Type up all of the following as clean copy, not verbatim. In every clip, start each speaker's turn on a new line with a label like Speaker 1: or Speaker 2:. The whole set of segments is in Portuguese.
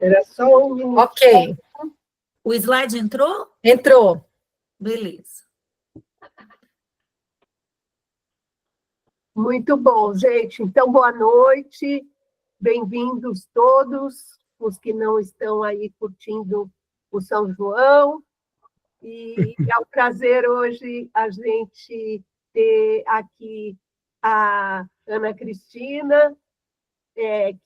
Speaker 1: Era só um minuto.
Speaker 2: Ok. O slide entrou?
Speaker 1: Entrou.
Speaker 2: Beleza.
Speaker 1: Muito bom, gente. Então, boa noite. Bem-vindos todos, os que não estão aí curtindo o São João. E é um prazer hoje a gente ter aqui a Ana Cristina,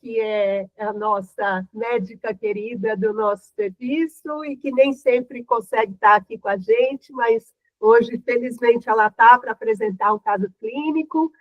Speaker 1: que é a nossa médica querida do nosso serviço e que nem sempre consegue estar aqui com a gente, mas hoje, felizmente, ela está para apresentar um caso clínico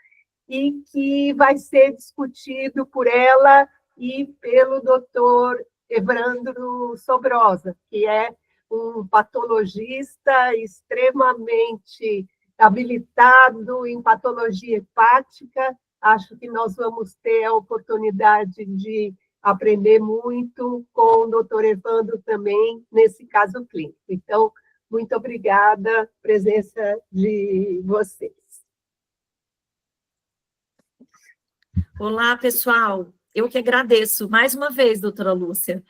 Speaker 1: e que vai ser discutido por ela e pelo doutor Evandro Sobrosa, que é um patologista extremamente habilitado em patologia hepática. Acho que nós vamos ter a oportunidade de aprender muito com o doutor Evandro também nesse caso clínico. Então, muito obrigada pela presença de vocês.
Speaker 2: Olá, pessoal. Eu que agradeço mais uma vez, doutora Lúcia.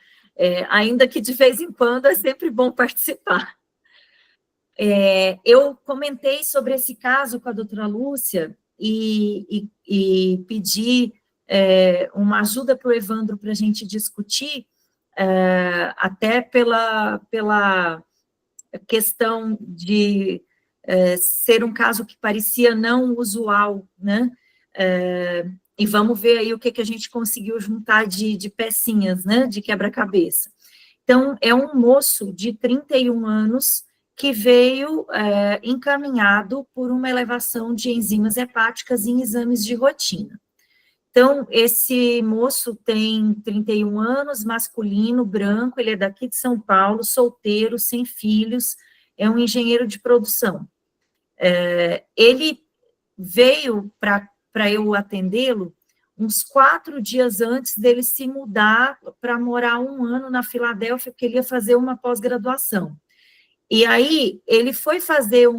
Speaker 2: Ainda que de vez em quando é sempre bom participar. Eu comentei sobre esse caso com a doutora Lúcia e pedi uma ajuda para o Evandro para a gente discutir, até pela questão de ser um caso que parecia não usual, né? E vamos ver aí o que a gente conseguiu juntar de pecinhas, né, de quebra-cabeça. Então, é um moço de 31 anos que veio encaminhado por uma elevação de enzimas hepáticas em exames de rotina. Então, esse moço tem 31 anos, masculino, branco, ele é daqui de São Paulo, solteiro, sem filhos, é um engenheiro de produção. Ele veio para eu atendê-lo uns 4 dias antes dele se mudar para morar 1 ano na Filadélfia, porque ele ia fazer uma pós-graduação. E aí, ele foi fazer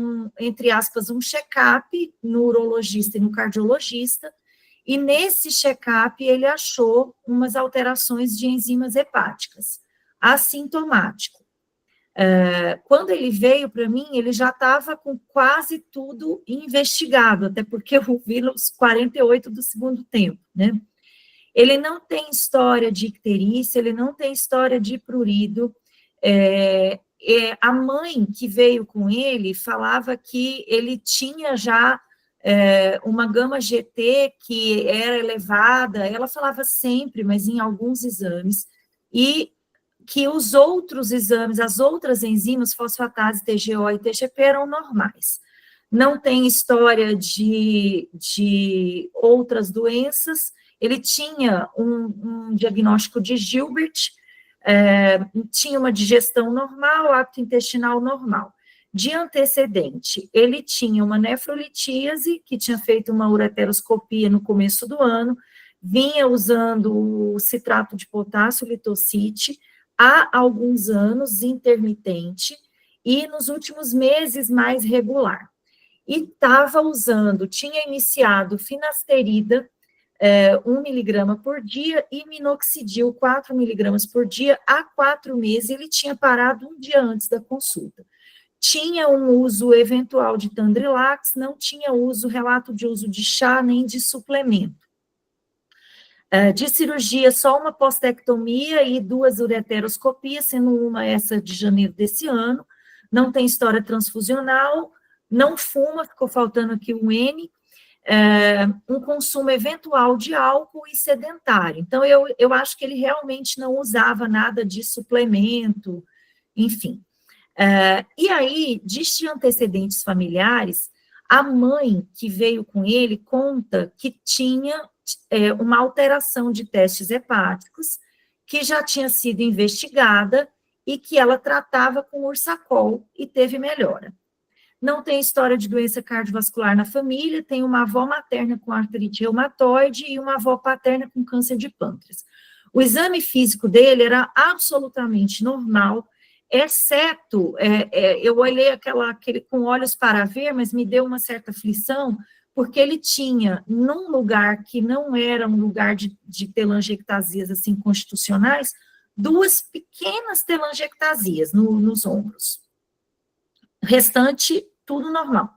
Speaker 2: entre aspas, um check-up no urologista e no cardiologista, e nesse check-up ele achou umas alterações de enzimas hepáticas, assintomático. Quando ele veio para mim, ele já estava com quase tudo investigado, até porque eu vi os 48 do segundo tempo, né? Ele não tem história de icterícia, ele não tem história de prurido. A mãe que veio com ele falava que ele tinha já uma gama GT que era elevada, ela falava sempre, mas em alguns exames, e que os outros exames, as outras enzimas, fosfatase, TGO e TGP, eram normais. Não tem história de outras doenças. Ele tinha um diagnóstico de Gilbert, tinha uma digestão normal, hábito intestinal normal. De antecedente, ele tinha uma nefrolitíase, que tinha feito uma ureteroscopia no começo do ano, vinha usando o citrato de potássio, litocite, há alguns anos, intermitente, e nos últimos meses mais regular. E estava usando, tinha iniciado finasterida, 1 miligrama por dia, e minoxidil, 4 miligramas por dia, há 4 meses, ele tinha parado 1 dia antes da consulta. Tinha um uso eventual de Tandrilax, não tinha relato de uso de chá, nem de suplemento. De cirurgia, só uma postectomia e 2 ureteroscopias, sendo uma essa de janeiro desse ano, não tem história transfusional, não fuma, ficou faltando aqui um N, um consumo eventual de álcool e sedentário. Então, eu acho que ele realmente não usava nada de suplemento, enfim. E aí, de antecedentes familiares, a mãe que veio com ele conta que tinha uma alteração de testes hepáticos, que já tinha sido investigada e que ela tratava com Ursacol e teve melhora. Não tem história de doença cardiovascular na família, tem uma avó materna com artrite reumatoide e uma avó paterna com câncer de pâncreas. O exame físico dele era absolutamente normal, exceto, eu olhei aquele com olhos para ver, mas me deu uma certa aflição, porque ele tinha, num lugar que não era um lugar de telangiectasias assim, constitucionais, 2 pequenas telangiectasias nos ombros. Restante, tudo normal.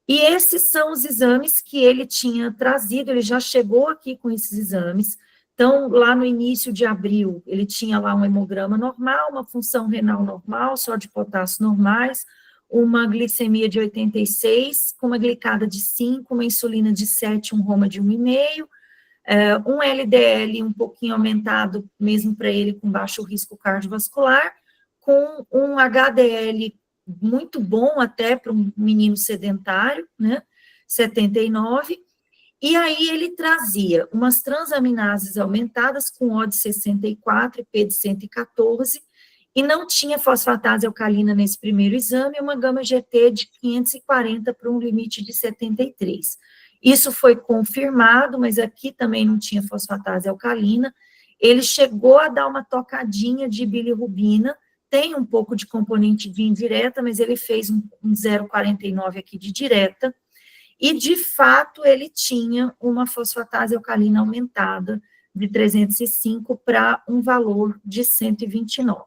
Speaker 2: E esses são os exames que ele tinha trazido, ele já chegou aqui com esses exames. Então, lá no início de abril, ele tinha lá um hemograma normal, uma função renal normal, só de potássio normais, uma glicemia de 86, com uma glicada de 5, uma insulina de 7, um Roma de 1,5, um LDL um pouquinho aumentado, mesmo para ele com baixo risco cardiovascular, com um HDL muito bom até para um menino sedentário, né, 79, e aí ele trazia umas transaminases aumentadas com O de 64 e P de 114, e não tinha fosfatase alcalina nesse primeiro exame, uma gama-GT de 540 para um limite de 73. Isso foi confirmado, mas aqui também não tinha fosfatase alcalina. Ele chegou a dar uma tocadinha de bilirrubina, tem um pouco de componente de indireta, mas ele fez um 0,49 aqui de direta, e de fato ele tinha uma fosfatase alcalina aumentada de 305 para um valor de 129.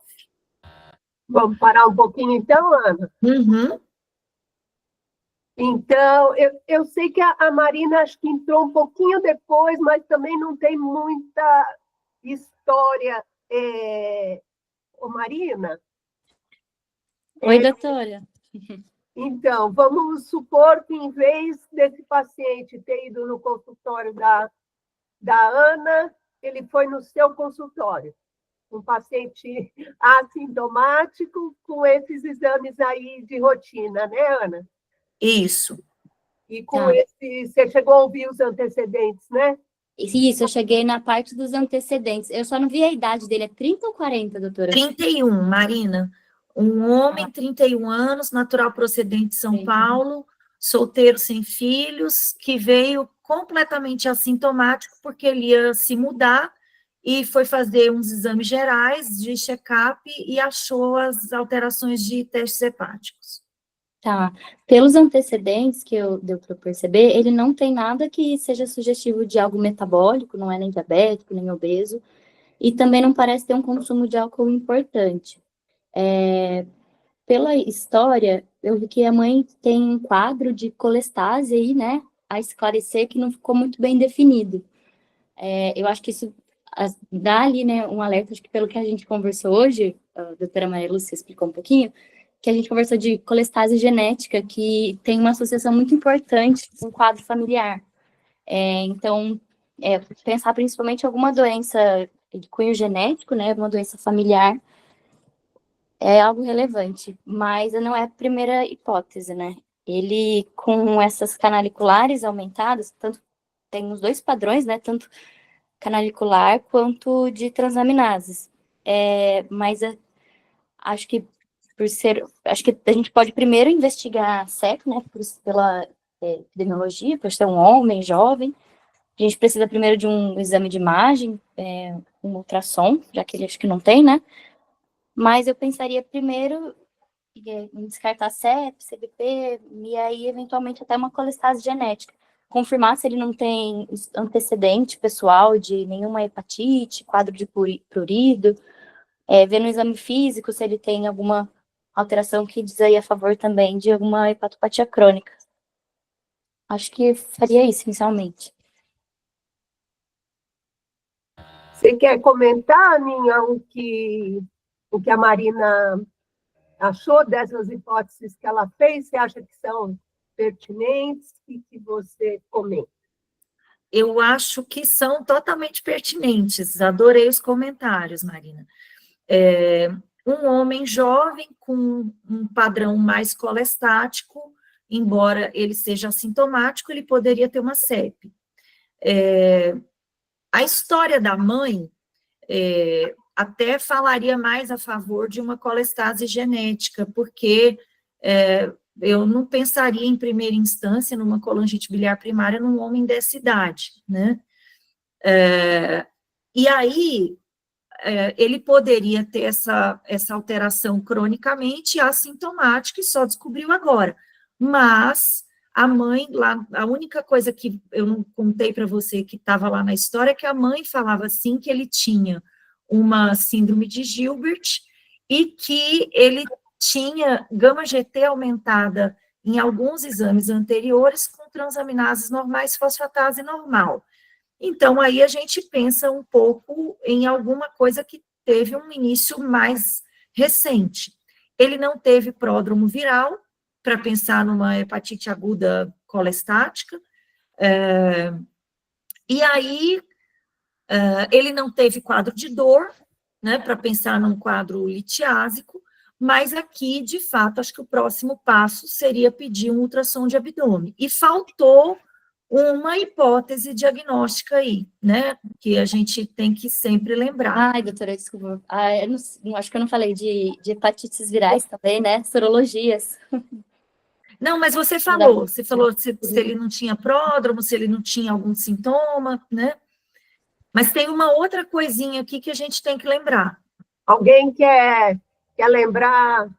Speaker 1: Vamos parar um pouquinho então, Ana?
Speaker 2: Uhum.
Speaker 1: Então, eu sei que a Marina acho que entrou um pouquinho depois, mas também não tem muita história. Ô, Marina?
Speaker 3: Oi, doutora.
Speaker 1: Então, vamos supor que, em vez desse paciente ter ido no consultório da Ana, ele foi no seu consultório. Um paciente assintomático com esses exames aí de rotina, né, Ana?
Speaker 2: Isso.
Speaker 1: E com esse, você chegou a ouvir os antecedentes, né?
Speaker 3: Isso, eu cheguei na parte dos antecedentes. Eu só não vi a idade dele. É 30 ou 40, doutora?
Speaker 2: 31, Marina. Um homem, 31 anos, natural procedente de São Paulo, solteiro sem filhos, que veio completamente assintomático porque ele ia se mudar e foi fazer uns exames gerais de check-up e achou as alterações de testes hepáticos.
Speaker 3: Tá. Pelos antecedentes que deu para perceber, ele não tem nada que seja sugestivo de algo metabólico, não é nem diabético, nem obeso, e também não parece ter um consumo de álcool importante. Pela história, eu vi que a mãe tem um quadro de colestase aí, né, a esclarecer, que não ficou muito bem definido. Eu acho que isso dá ali, né, um alerta, acho que pelo que a gente conversou hoje, a doutora Maria Lúcia explicou um pouquinho, que a gente conversou de colestase genética, que tem uma associação muito importante com o quadro familiar. Então, pensar principalmente em alguma doença de cunho genético, né, uma doença familiar, é algo relevante, mas não é a primeira hipótese, né? Ele, com essas canaliculares aumentadas, tanto tem os 2 padrões, né, tanto canalicular quanto de transaminases. Mas acho que acho que a gente pode primeiro investigar certo, né, pela epidemiologia, por ser um homem jovem. A gente precisa primeiro de um exame de imagem, um ultrassom, já que ele acho que não tem, né? Mas eu pensaria primeiro em descartar CEP, CBP, e aí eventualmente até uma colestase genética. Confirmar se ele não tem antecedente pessoal de nenhuma hepatite, quadro de prurido, ver no exame físico se ele tem alguma alteração que diz aí a favor também de alguma hepatopatia crônica. Acho que faria isso, inicialmente.
Speaker 1: Você quer comentar, Aninha, o que a Marina achou dessas hipóteses que ela fez? Você acha que são pertinentes? E que você comenta?
Speaker 2: Eu acho que são totalmente pertinentes. Adorei os comentários, Marina. Um homem jovem com um padrão mais colestático, embora ele seja assintomático, ele poderia ter uma CEP. A história da mãe até falaria mais a favor de uma colestase genética, porque eu não pensaria em primeira instância numa colangite biliar primária num homem dessa idade, né? E aí, ele poderia ter essa alteração cronicamente assintomática e só descobriu agora. Mas a mãe, lá, a única coisa que eu não contei para você que estava lá na história é que a mãe falava assim que ele tinha uma síndrome de Gilbert e que ele tinha gama-GT aumentada em alguns exames anteriores com transaminases normais, fosfatase normal. Então, aí a gente pensa um pouco em alguma coisa que teve um início mais recente. Ele não teve pródromo viral, para pensar numa hepatite aguda colestática, e aí ele não teve quadro de dor, né, para pensar num quadro litiásico, mas aqui, de fato, acho que o próximo passo seria pedir um ultrassom de abdômen. E faltou uma hipótese diagnóstica aí, né, que a gente tem que sempre lembrar.
Speaker 3: Ai, doutora, desculpa. Eu acho que eu não falei de hepatites virais também, né? Sorologias.
Speaker 2: Não, mas você falou se ele não tinha pródromo, se ele não tinha algum sintoma, né? Mas tem uma outra coisinha aqui que a gente tem que lembrar.
Speaker 1: Alguém quer lembrar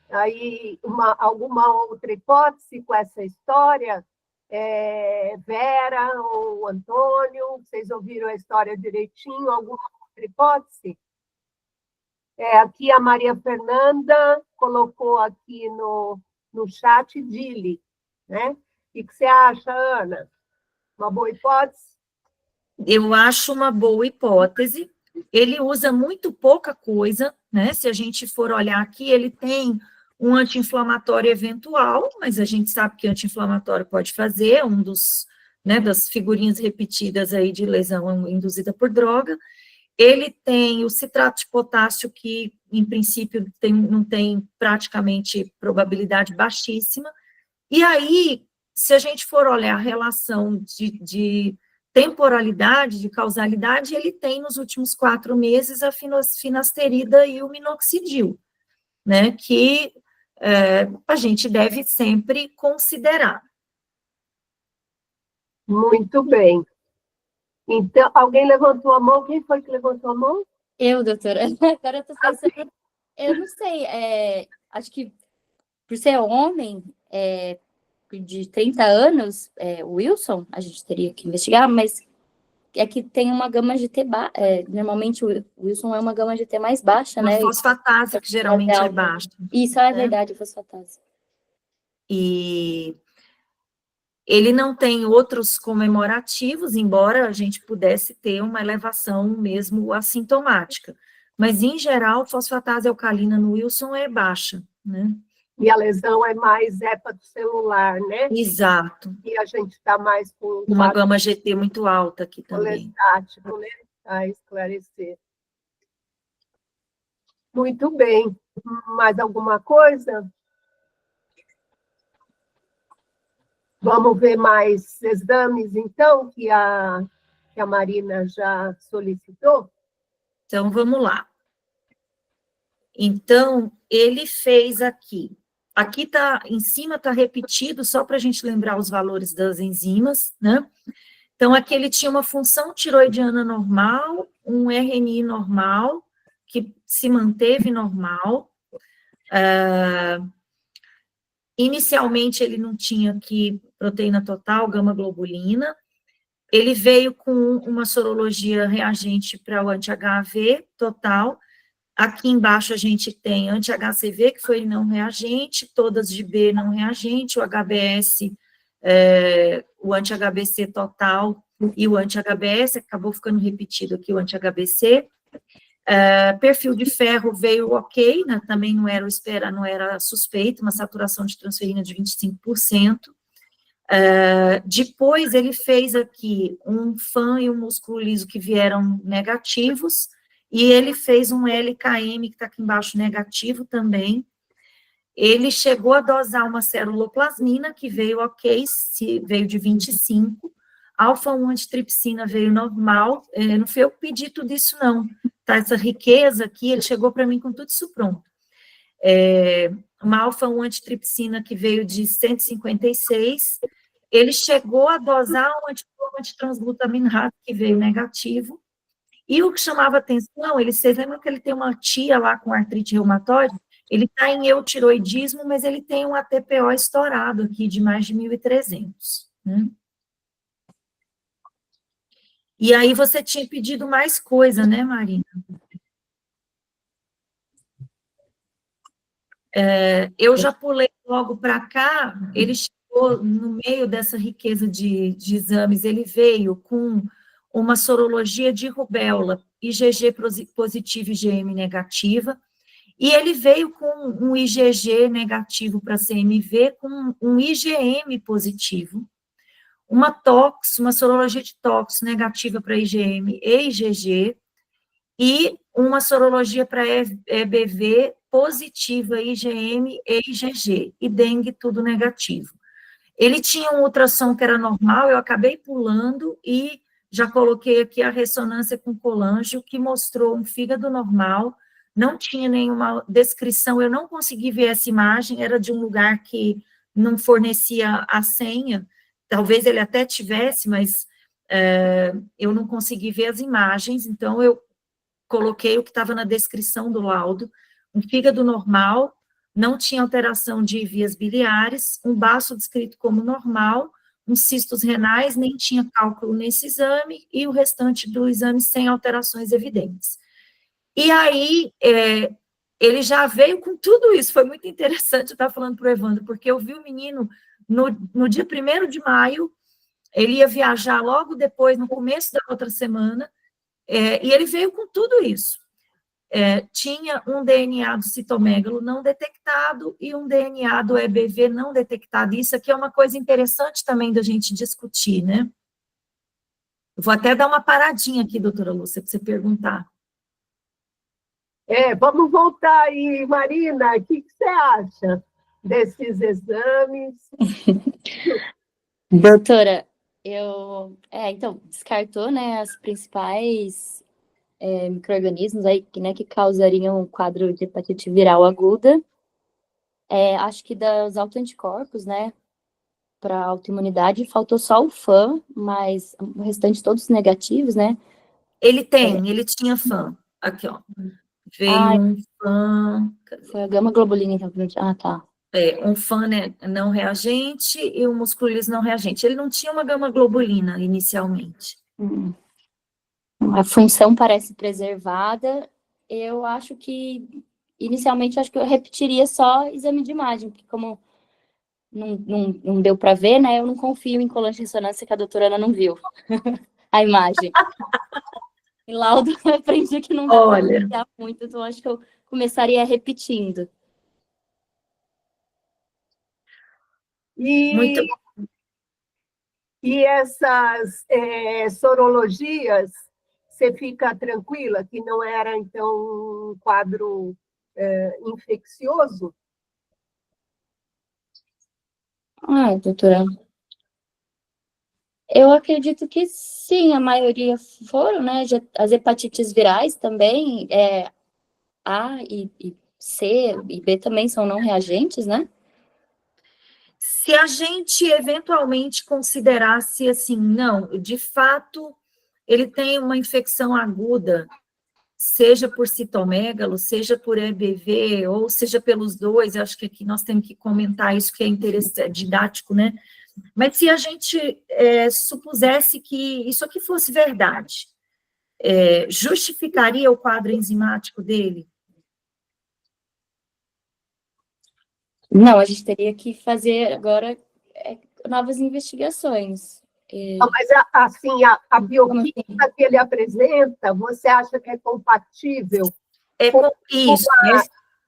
Speaker 1: aí alguma outra hipótese com essa história? Vera ou Antônio, vocês ouviram a história direitinho? Alguma outra hipótese? Aqui a Maria Fernanda colocou aqui no chat Dili, né? O que você acha, Ana? Uma boa hipótese?
Speaker 2: Eu acho uma boa hipótese. Ele usa muito pouca coisa, né? Se a gente for olhar aqui, ele tem um anti-inflamatório eventual, mas a gente sabe que anti-inflamatório pode fazer, um dos, né, das figurinhas repetidas aí de lesão induzida por droga. Ele tem o citrato de potássio, que, em princípio, não tem praticamente probabilidade baixíssima. E aí, se a gente for olhar a relação de temporalidade, de causalidade, ele tem, nos últimos 4 meses, a finasterida e o minoxidil, né, que a gente deve sempre considerar.
Speaker 1: Muito bem. Então, alguém levantou a mão? Quem foi que levantou a mão?
Speaker 3: Eu, doutora. Agora eu tô pensando, eu não sei, acho que por ser homem, de 30 anos, o Wilson, a gente teria que investigar, mas é que tem uma gama GT normalmente o Wilson é uma gama GT mais baixa, né?
Speaker 2: Uma fosfatase, que geralmente é baixa.
Speaker 3: Isso é verdade, fosfatase.
Speaker 2: E ele não tem outros comemorativos, embora a gente pudesse ter uma elevação mesmo assintomática. Mas, em geral, fosfatase alcalina no Wilson é baixa, né?
Speaker 1: E a lesão é mais hepatocelular, né?
Speaker 2: Exato.
Speaker 1: E a gente está mais com...
Speaker 2: Uma gama GT muito alta aqui também.
Speaker 1: Colestático, né? A esclarecer. Muito bem. Mais alguma coisa? Vamos ver mais exames, então, que a Marina já solicitou?
Speaker 2: Então, vamos lá. Então, ele fez aqui. Aqui tá, em cima está repetido, só para a gente lembrar os valores das enzimas, né? Então, aqui ele tinha uma função tiroidiana normal, um RNI normal, que se manteve normal. Inicialmente, ele não tinha aqui proteína total, gama-globulina. Ele veio com uma sorologia reagente para o anti-HAV total. Aqui embaixo a gente tem anti-HCV, que foi não reagente, todas de B não reagente, o HBS, o anti-HBC total e o anti-HBS, acabou ficando repetido aqui o anti-HBC. Perfil de ferro veio ok, né, também não era suspeito, uma saturação de transferina de 25%. Depois ele fez aqui um FAN e um músculo liso que vieram negativos, e ele fez um LKM, que está aqui embaixo, negativo também. Ele chegou a dosar uma ceruloplasmina, que veio ok, veio de 25, alfa-1 antitripsina veio normal, não foi eu que pedi tudo isso não, tá? Essa riqueza aqui, ele chegou para mim com tudo isso pronto. Uma alfa-1 antitripsina que veio de 156, ele chegou a dosar um antitransglutaminase que veio negativo, e o que chamava atenção, vocês lembram que ele tem uma tia lá com artrite reumatoide? Ele está em eutiroidismo, mas ele tem um ATPO estourado aqui de mais de 1.300, né? E aí você tinha pedido mais coisa, né, Marina? Eu já pulei logo para cá, ele chegou no meio dessa riqueza de exames, ele veio com uma sorologia de rubéola, IgG positiva e IgM negativa, e ele veio com um IgG negativo para CMV, com um IgM positivo, uma sorologia de tox negativa para IgM e IgG, e uma sorologia para EBV positiva, IgM e IgG, e dengue tudo negativo. Ele tinha um ultrassom que era normal, eu acabei pulando e já coloquei aqui a ressonância com colangio, que mostrou um fígado normal, não tinha nenhuma descrição, eu não consegui ver essa imagem, era de um lugar que não fornecia a senha, talvez ele até tivesse, mas eu não consegui ver as imagens, então eu coloquei o que estava na descrição do laudo, um fígado normal, não tinha alteração de vias biliares, um baço descrito como normal, uns cistos renais, nem tinha cálculo nesse exame, e o restante do exame sem alterações evidentes. E aí, ele já veio com tudo isso, foi muito interessante eu estar falando para o Evandro, porque eu vi o menino no dia 1º de maio, ele ia viajar logo depois, no começo da outra semana, e ele veio com tudo isso. Tinha um DNA do citomegalo não detectado e um DNA do EBV não detectado. Isso aqui é uma coisa interessante também da gente discutir, né? Eu vou até dar uma paradinha aqui, doutora Lúcia, para você perguntar.
Speaker 1: Vamos voltar aí, Marina, o que você acha desses exames?
Speaker 3: Doutora, então, descartou, né, as principais micro-organismos aí, né, que causariam um quadro de hepatite viral aguda. Acho que dos autoanticorpos, né, para autoimunidade, faltou só o FAM, mas o restante todos negativos, né?
Speaker 2: Ele tinha FAM. Aqui, ó. Veio um FAM.
Speaker 3: Foi a gama-globulina, então. Tá.
Speaker 2: Um FAM, né, não reagente e um musculilis não reagente. Ele não tinha uma gama-globulina inicialmente.
Speaker 3: A função parece preservada. Eu acho que, inicialmente, acho que eu repetiria só exame de imagem, porque como não deu para ver, né, eu não confio em colagem de ressonância que a doutora Ana não viu a imagem. Em laudo, eu aprendi que não dá para confiar muito, então acho que eu começaria repetindo.
Speaker 2: Muito.
Speaker 1: E essas sorologias, você fica tranquila que não era, então, um quadro infeccioso?
Speaker 3: Doutora, eu acredito que sim, a maioria foram, né? As hepatites virais também, A e C e B também são não reagentes, né?
Speaker 2: Se a gente eventualmente considerasse assim, não, de fato, ele tem uma infecção aguda, seja por citomegalo, seja por EBV, ou seja pelos dois, acho que aqui nós temos que comentar isso, que é interessante, didático, né? Mas se a gente supusesse que isso aqui fosse verdade, justificaria o quadro enzimático dele?
Speaker 3: Não, a gente teria que fazer agora novas investigações.
Speaker 1: Não, mas, assim, a bioquímica que ele apresenta, você acha que é compatível com uma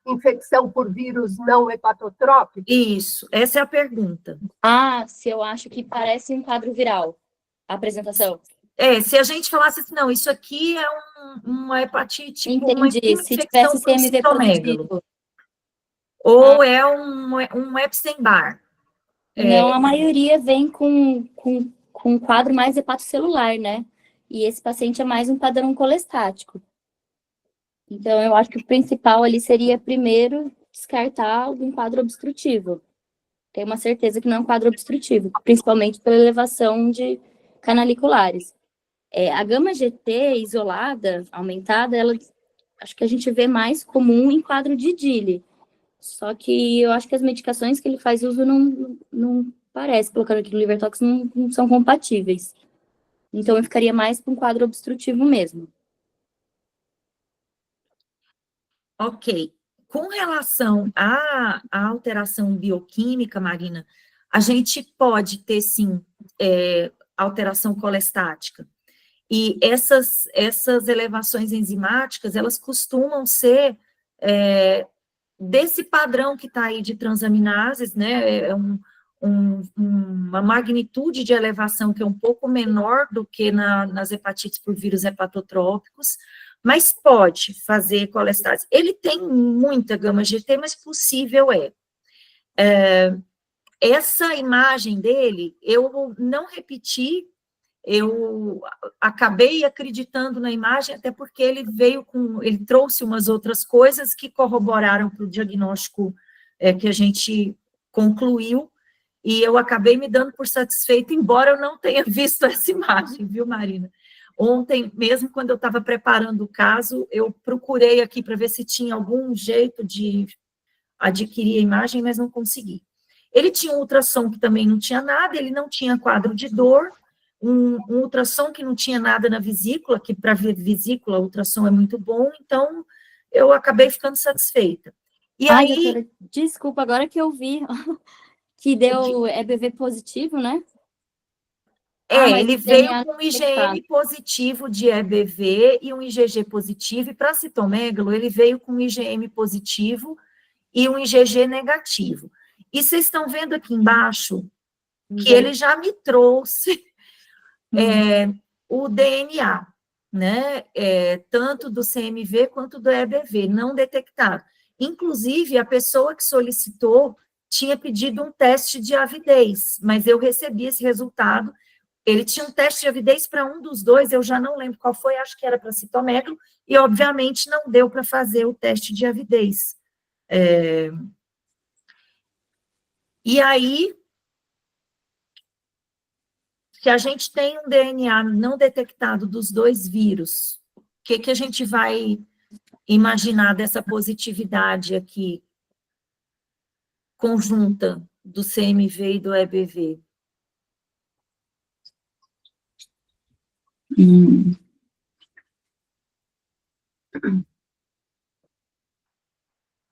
Speaker 1: infecção por vírus não hepatotrópico?
Speaker 2: Isso, essa é a pergunta.
Speaker 3: Se eu acho que parece um quadro viral, a apresentação.
Speaker 2: Se a gente falasse assim, não, isso aqui é uma hepatite,
Speaker 3: entendi, se tivesse CMV positivo.
Speaker 2: Ou é um Epstein-Barr.
Speaker 3: Não, a maioria vem com um quadro mais hepatocelular, né? E esse paciente é mais um padrão colestático. Então, eu acho que o principal ali seria, primeiro, descartar algum quadro obstrutivo. Tenho uma certeza que não é um quadro obstrutivo, principalmente pela elevação de canaliculares. A gama-GT isolada, aumentada, ela acho que a gente vê mais comum em quadro de DILI. Só que eu acho que as medicações que ele faz uso não parece, colocando aqui no Livertox, não são compatíveis. Então, eu ficaria mais com um quadro obstrutivo mesmo.
Speaker 2: Ok. Com relação à alteração bioquímica, Marina, a gente pode ter, sim, alteração colestática. E essas elevações enzimáticas, elas costumam ser desse padrão que está aí de transaminases, né? Uma magnitude de elevação que é um pouco menor do que nas hepatites por vírus hepatotrópicos, mas pode fazer colestase. Ele tem muita gama-GT, mas possível essa imagem dele, eu não repeti, eu acabei acreditando na imagem, até porque ele ele trouxe umas outras coisas que corroboraram para o diagnóstico que a gente concluiu, e eu acabei me dando por satisfeita, embora eu não tenha visto essa imagem, viu, Marina? Ontem, mesmo quando eu estava preparando o caso, eu procurei aqui para ver se tinha algum jeito de adquirir a imagem, mas não consegui. Ele tinha um ultrassom que também não tinha nada, ele não tinha quadro de dor, um ultrassom que não tinha nada na vesícula, que para ver vesícula, o ultrassom é muito bom, então eu acabei ficando satisfeita. E
Speaker 3: Ai,
Speaker 2: aí...
Speaker 3: doutora, desculpa, agora que eu vi que deu EBV positivo, né? Mas
Speaker 2: ele
Speaker 3: o
Speaker 2: veio
Speaker 3: DNA
Speaker 2: com um
Speaker 3: detectado.
Speaker 2: IgM positivo de EBV e um IgG positivo, e para citomegalo, ele veio com um IgM positivo e um IgG negativo. E vocês estão vendo aqui embaixo que ele já me trouxe o DNA, né? Tanto do CMV quanto do EBV, não detectado. Inclusive, a pessoa que solicitou tinha pedido um teste de avidez, mas eu recebi esse resultado. Ele tinha um teste de avidez para um dos dois, eu já não lembro qual foi, acho que era para citomegalo, e obviamente não deu para fazer o teste de avidez. E aí, se a gente tem um DNA não detectado dos dois vírus, o que a gente vai imaginar dessa positividade aqui, conjunta do CMV e do EBV?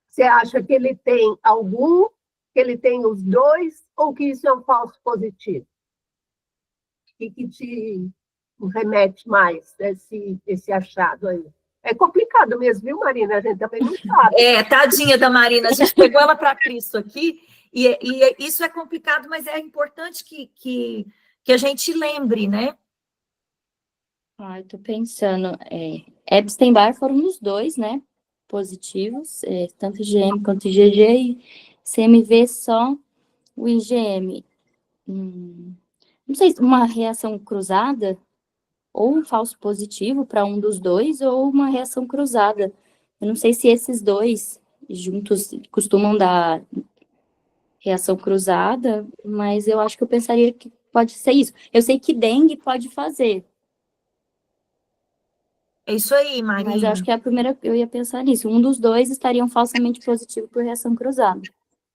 Speaker 1: Você acha que ele tem algum, que ele tem os dois, ou que isso é um falso positivo? O que te remete mais esse achado aí? É complicado mesmo, viu, Marina? A gente também não sabe.
Speaker 2: Tadinha da Marina, a gente pegou ela para Cristo aqui, e isso é complicado, mas é importante que a gente lembre, né?
Speaker 3: Eu tô pensando, Epstein-Barr foram os dois, né, positivos, tanto IgM quanto IgG, e CMV só o IgM. Não sei, uma reação cruzada, ou um falso positivo para um dos dois, ou uma reação cruzada. Eu não sei se esses dois juntos costumam dar reação cruzada, mas eu acho que eu pensaria que pode ser isso. Eu sei que dengue pode fazer,
Speaker 2: É isso aí,
Speaker 3: mas eu
Speaker 2: Marina.
Speaker 3: acho que a primeira, eu ia pensar nisso. Um dos dois estaria falsamente positivo por reação cruzada.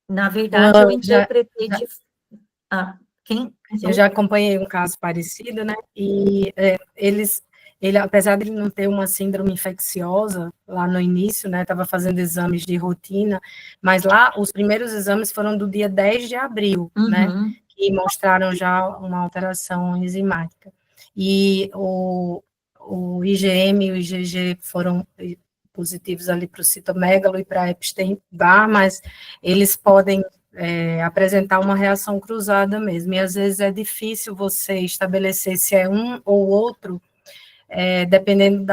Speaker 2: Na verdade, eu interpretei
Speaker 4: já,
Speaker 2: de... quem?
Speaker 4: Eu já acompanhei um caso parecido, né? E ele, apesar de ele não ter uma síndrome infecciosa lá no início, né? Estava fazendo exames de rotina, mas lá os primeiros exames foram do dia 10 de abril, né? Que mostraram já uma alteração enzimática. E o IgM e o IgG foram positivos ali para o citomegalo e para Epstein-Barr, mas eles podem apresentar uma reação cruzada mesmo, e às vezes é difícil você estabelecer se é um ou outro, dependendo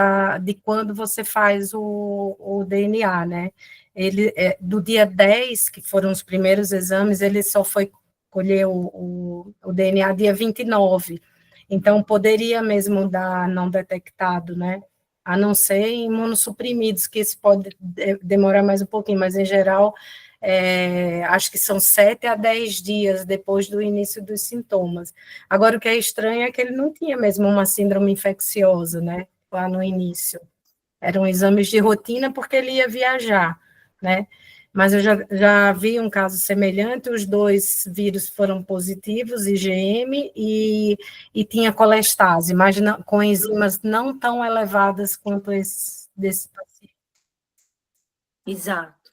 Speaker 4: de quando você faz o DNA, né? Ele, do dia 10, que foram os primeiros exames, ele só foi colher o DNA dia 29, então poderia mesmo dar não detectado, né? A não ser em imunossuprimidos, que isso pode demorar mais um pouquinho, mas em geral acho que são 7 a 10 dias depois do início dos sintomas. Agora, o que é estranho é que ele não tinha mesmo uma síndrome infecciosa, né, lá no início. Eram exames de rotina porque ele ia viajar, né, mas eu já vi um caso semelhante, os dois vírus foram positivos, IgM, e tinha colestase, mas não, com enzimas não tão elevadas quanto desse paciente.
Speaker 2: Exato.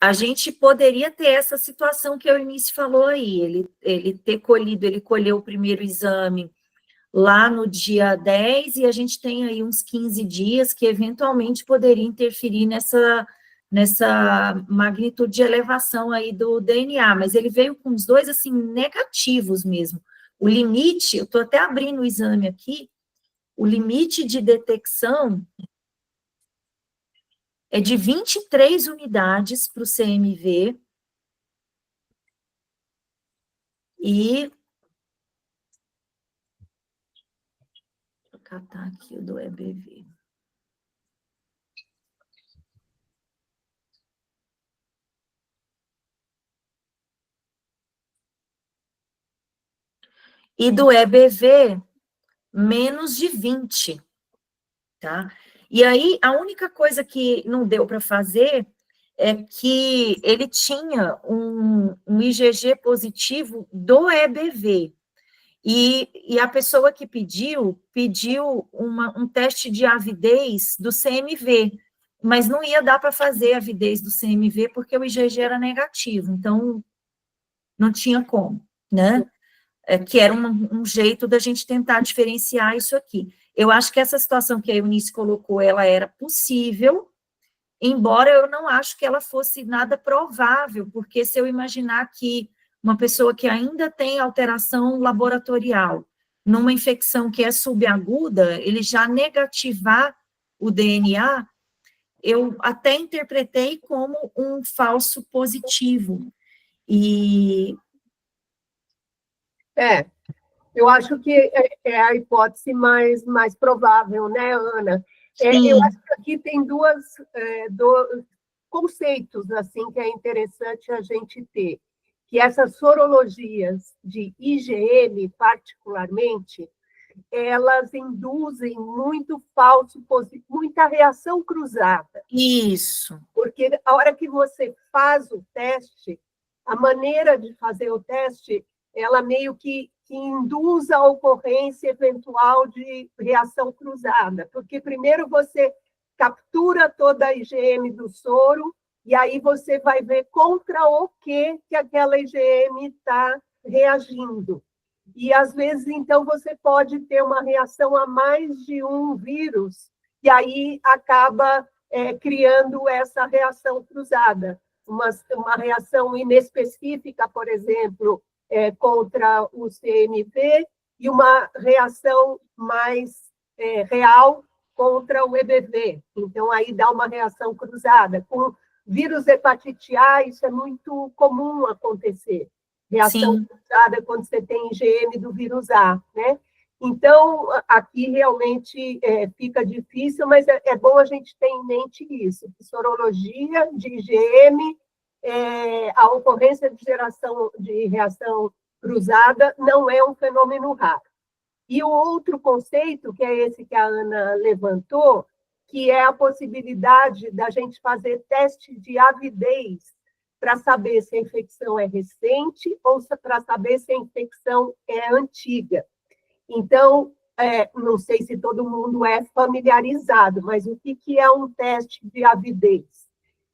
Speaker 2: a gente poderia ter essa situação que o Eunice falou aí, ele colheu o primeiro exame lá no dia 10, e a gente tem aí uns 15 dias que eventualmente poderia interferir nessa magnitude de elevação aí do DNA, mas ele veio com os dois, assim, negativos mesmo. O limite, eu estou até abrindo o exame aqui, o limite de detecção é de 23 unidades para o CMV, e... Deixa eu catar aqui o do EBV. E do EBV, menos de 20, tá? E aí, a única coisa que não deu para fazer é que ele tinha um IgG positivo do EBV, e a pessoa que pediu um teste de avidez do CMV, mas não ia dar para fazer a avidez do CMV porque o IgG era negativo, então não tinha como, né? Que era um jeito da gente tentar diferenciar isso aqui. Eu acho que essa situação que a Eunice colocou, ela era possível, embora eu não acho que ela fosse nada provável, porque se eu imaginar que uma pessoa que ainda tem alteração laboratorial, numa infecção que é subaguda, ele já negativar o DNA, eu até interpretei como um falso positivo.
Speaker 1: Eu acho que é a hipótese mais provável, né, Ana? Eu acho que aqui tem dois conceitos assim que é interessante a gente ter, que essas sorologias de IgM, particularmente, elas induzem muita reação cruzada.
Speaker 2: Isso.
Speaker 1: Porque a hora que você faz o teste, a maneira de fazer o teste, ela meio que induz a ocorrência eventual de reação cruzada, porque primeiro você captura toda a IgM do soro, e aí você vai ver contra o que aquela IgM está reagindo. E, às vezes, então, você pode ter uma reação a mais de um vírus, e aí acaba criando essa reação cruzada. Uma reação inespecífica, por exemplo, contra o CMV, e uma reação mais real contra o EBV. Então, aí dá uma reação cruzada. Com vírus hepatite A, isso é muito comum acontecer. Reação cruzada quando você tem IgM do vírus A, né? Então, aqui realmente fica difícil, mas é bom a gente ter em mente isso, que sorologia de IgM, a ocorrência de reação cruzada não é um fenômeno raro. E o outro conceito, que é esse que a Ana levantou, que é a possibilidade da gente fazer teste de avidez para saber se a infecção é recente ou para saber se a infecção é antiga. Então, não sei se todo mundo é familiarizado, mas o que é um teste de avidez?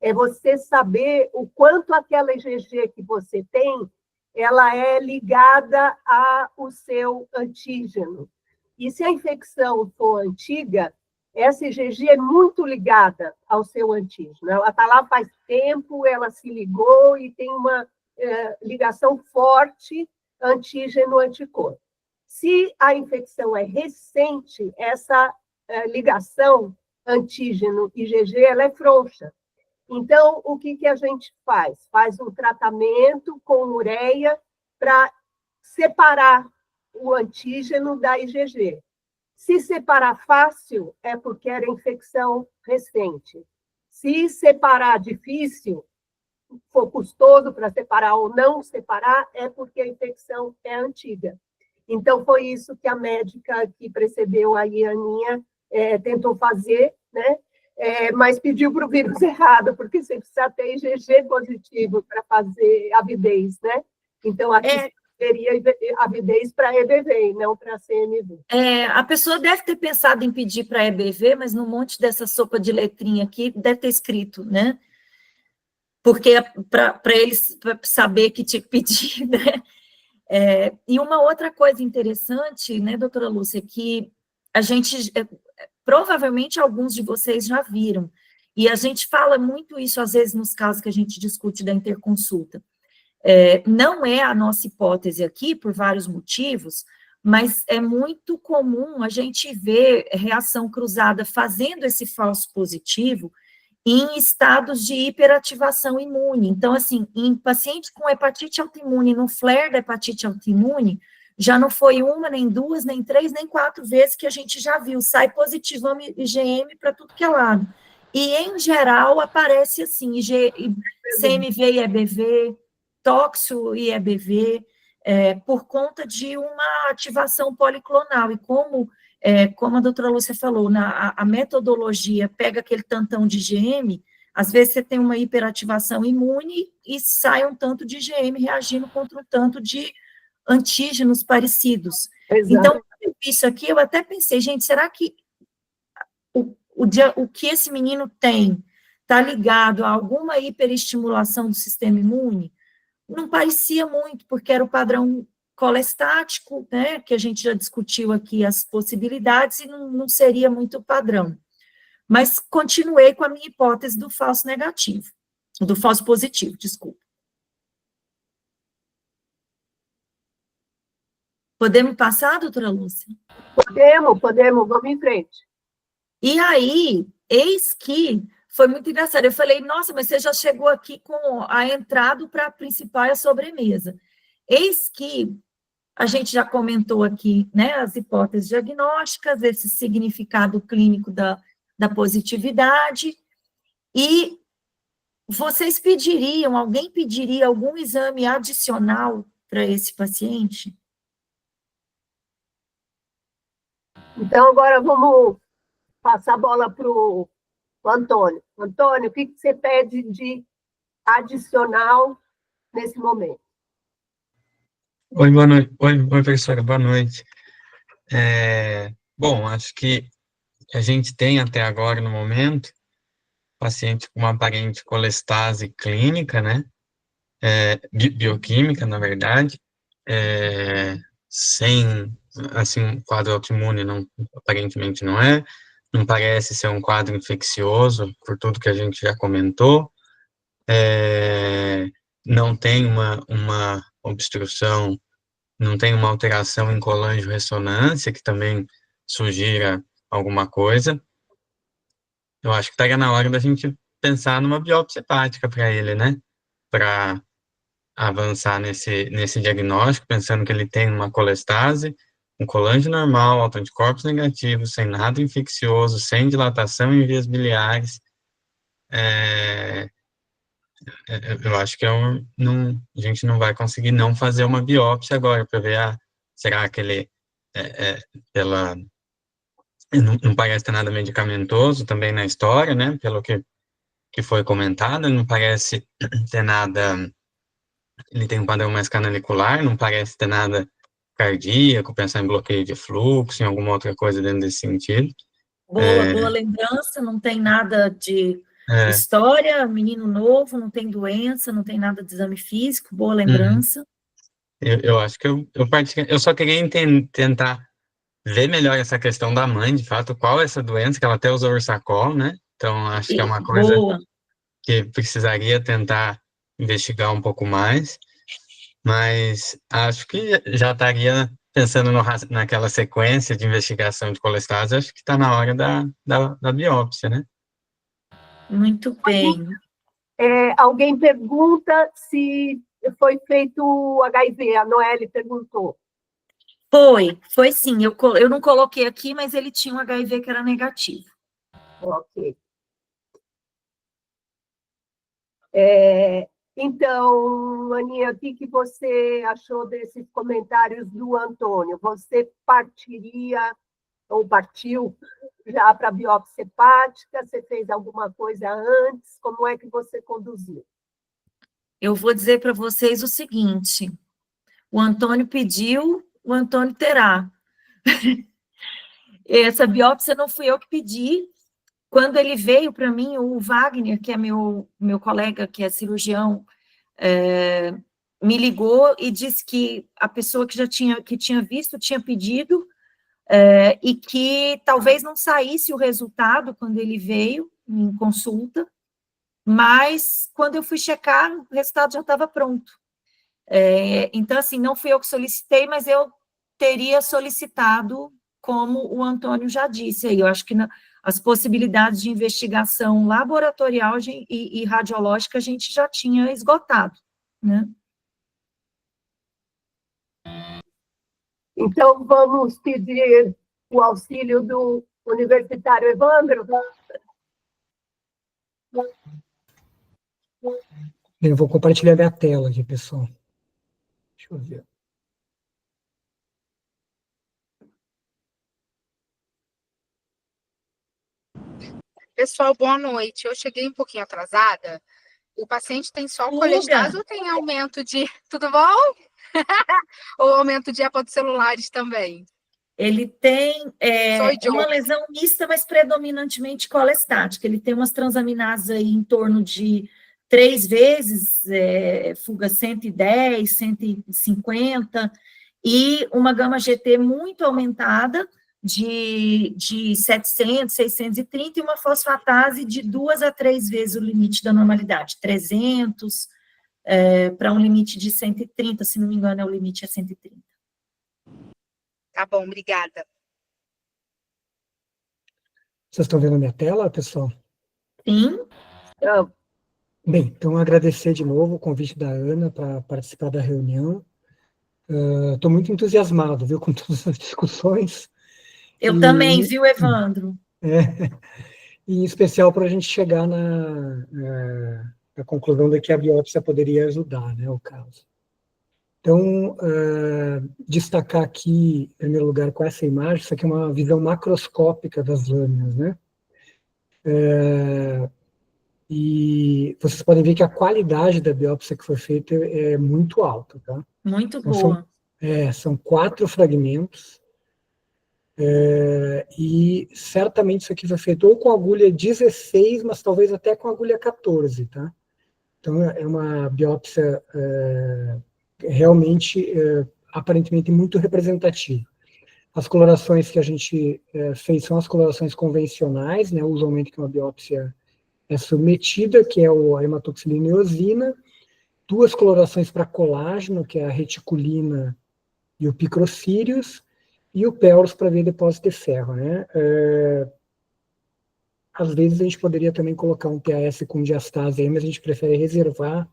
Speaker 1: É você saber o quanto aquela IgG que você tem, ela é ligada ao seu antígeno. E se a infecção for antiga, essa IgG é muito ligada ao seu antígeno. Ela está lá faz tempo, ela se ligou e tem uma ligação forte antígeno-anticorpo. Se a infecção é recente, essa ligação antígeno-IgG ela é frouxa. Então, o que a gente faz? Faz um tratamento com ureia para separar o antígeno da IgG. Se separar fácil, é porque era infecção recente. Se separar difícil, for custoso para separar ou não separar, é porque a infecção é antiga. Então, foi isso que a médica que precedeu aí a Aninha tentou fazer, né? Mas pediu para o vírus errado, porque você precisa ter IgG positivo para fazer avidez, né? Então, aqui teria avidez para EBV e não para CMV.
Speaker 2: A pessoa deve ter pensado em pedir para EBV, mas no monte dessa sopa de letrinha aqui deve ter escrito, né? porque para eles saber que tinha que pedir, né? E uma outra coisa interessante, né, doutora Lúcia, que a gente, provavelmente alguns de vocês já viram, e a gente fala muito isso, às vezes, nos casos que a gente discute da interconsulta. Não é a nossa hipótese aqui, por vários motivos, mas é muito comum a gente ver reação cruzada fazendo esse falso positivo em estados de hiperativação imune. Então, assim, em pacientes com hepatite autoimune, no flare da hepatite autoimune, já não foi uma, nem duas, nem três, nem quatro vezes que a gente já viu, sai positivo IgM para tudo que é lado. E, em geral, aparece assim, CMV e EBV, tóxio e EBV, por conta de uma ativação policlonal. E como a doutora Lúcia falou, a metodologia pega aquele tantão de IgM, às vezes você tem uma hiperativação imune e sai um tanto de IgM reagindo contra um tanto de antígenos parecidos.
Speaker 1: Exato.
Speaker 2: Então, quando eu vi isso aqui, eu até pensei, gente, será que o que esse menino tem está ligado a alguma hiperestimulação do sistema imune? Não parecia muito, porque era o padrão colestático, né, que a gente já discutiu aqui as possibilidades, e não seria muito padrão. Mas continuei com a minha hipótese do falso negativo, do falso positivo, desculpa. Podemos passar, doutora Lúcia?
Speaker 1: Podemos, vamos em frente.
Speaker 2: E aí, eis que foi muito engraçado. Eu falei, nossa, mas você já chegou aqui com a entrada para a principal e a sobremesa. Eis que a gente já comentou aqui, né, as hipóteses diagnósticas, esse significado clínico da positividade, e alguém pediria algum exame adicional para esse paciente?
Speaker 1: Então, agora vamos passar a bola para o Antônio. Antônio, o que você pede de adicional nesse momento?
Speaker 5: Oi, boa noite. Oi, professora, boa noite. Bom, acho que a gente tem até agora, no momento, paciente com uma aparente colestase clínica, né? Bioquímica, na verdade, sem, assim, um quadro autoimune, não, aparentemente não é, não parece ser um quadro infeccioso, por tudo que a gente já comentou, não tem uma obstrução, não tem uma alteração em colangio-ressonância, que também sugira alguma coisa. Eu acho que estaria na hora da gente pensar numa biópsia hepática para ele, né? Para avançar nesse diagnóstico, pensando que ele tem uma colestase, um colangio normal, autoanticorpos negativos, sem nada infeccioso, sem dilatação em vias biliares. Eu acho que a gente não vai conseguir não fazer uma biópsia agora para ver, será que ele, não parece ter nada medicamentoso também na história, né, pelo que foi comentado, não parece ter nada, ele tem um padrão mais canalicular, não parece ter nada cardíaco, pensar em bloqueio de fluxo, em alguma outra coisa dentro desse sentido.
Speaker 2: Boa lembrança, não tem nada de história, menino novo, não tem doença, não tem nada de exame físico, boa lembrança.
Speaker 5: Eu acho que eu só queria tentar ver melhor essa questão da mãe, de fato, qual é essa doença, que ela até usou Ursacol, né? Então, acho que é uma coisa que precisaria tentar investigar um pouco mais, mas acho que já estaria pensando naquela sequência de investigação de colestase, acho que está na hora da biópsia, né?
Speaker 2: Muito bem.
Speaker 1: Alguém pergunta se foi feito o HIV, a Noelle perguntou.
Speaker 2: Foi sim, eu não coloquei aqui, mas ele tinha um HIV que era negativo.
Speaker 1: Ok. Então, Aninha, o que você achou desses comentários do Antônio? Você partiria, ou partiu já para a biópsia hepática? Você fez alguma coisa antes? Como é que você conduziu?
Speaker 2: Eu vou dizer para vocês o seguinte, o Antônio pediu, o Antônio terá. Essa biópsia não fui eu que pedi, quando ele veio para mim, o Wagner, que é meu colega, que é cirurgião, me ligou e disse que a pessoa que tinha visto tinha pedido, e que talvez não saísse o resultado quando ele veio em consulta, mas quando eu fui checar, o resultado já estava pronto. Então, assim, não fui eu que solicitei, mas eu teria solicitado, como o Antônio já disse aí, eu acho que as possibilidades de investigação laboratorial e radiológica a gente já tinha esgotado, né?
Speaker 1: Então, vamos pedir o auxílio do universitário Evandro.
Speaker 6: Eu vou compartilhar minha tela aqui, pessoal. Deixa eu ver.
Speaker 7: Pessoal, boa noite. Eu cheguei um pouquinho atrasada. O paciente tem só colestase ou tem aumento de... Tudo bom? Ou aumento de hepatocelulares também?
Speaker 2: Ele tem uma lesão mista, mas predominantemente colestática. Ele tem umas transaminases aí em torno de 3 vezes, fuga 110, 150, e uma gama-GT muito aumentada, de 700, 630, e uma fosfatase de 2 a 3 vezes o limite da normalidade, 300, para um limite de 130, se não me engano, o limite é 130.
Speaker 7: Tá bom, obrigada.
Speaker 6: Vocês estão vendo a minha tela, pessoal?
Speaker 2: Sim.
Speaker 6: Bem, então agradecer de novo o convite da Ana para participar da reunião. Estou muito entusiasmado, viu, com todas as discussões.
Speaker 2: Eu também, viu, Evandro?
Speaker 6: E em especial para a gente chegar na conclusão de que a biópsia poderia ajudar, né, o caso. Então, destacar aqui, em primeiro lugar, com essa imagem, isso aqui é uma visão macroscópica das lâminas, né? E vocês podem ver que a qualidade da biópsia que foi feita é muito alta, tá?
Speaker 2: Muito
Speaker 6: então,
Speaker 2: boa.
Speaker 6: São 4 fragmentos, e certamente isso aqui foi feito ou com agulha 16, mas talvez até com agulha 14, tá? Então, é uma biópsia realmente, aparentemente, muito representativa. As colorações que a gente fez são as colorações convencionais, né, usualmente que uma biópsia é submetida, que é a hematoxilina e eosina, 2 colorações para colágeno, que é a reticulina e o picrocírios, e o Pelros para ver depósito de ferro, né? Às vezes a gente poderia também colocar um PAS com diastase aí, mas a gente prefere reservar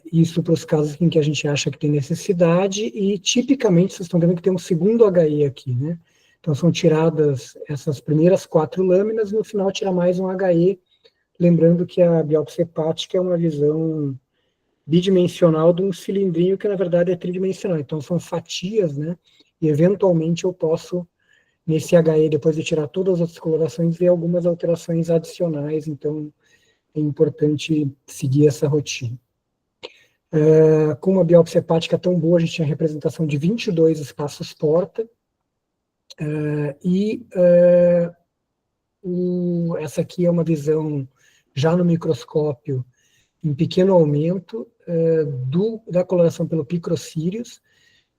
Speaker 6: isso para os casos em que a gente acha que tem necessidade, e tipicamente vocês estão vendo que tem um segundo HE aqui, né? Então são tiradas essas primeiras 4 lâminas, e no final tira mais um HE, lembrando que a biópsia hepática é uma visão bidimensional de um cilindrinho que na verdade é tridimensional, então são fatias, né? E eventualmente eu posso, nesse HE, depois de tirar todas as colorações, ver algumas alterações adicionais, então é importante seguir essa rotina. Com uma biópsia hepática tão boa, a gente tinha representação de 22 espaços porta, essa aqui é uma visão já no microscópio, em pequeno aumento, da coloração pelo picrocírios,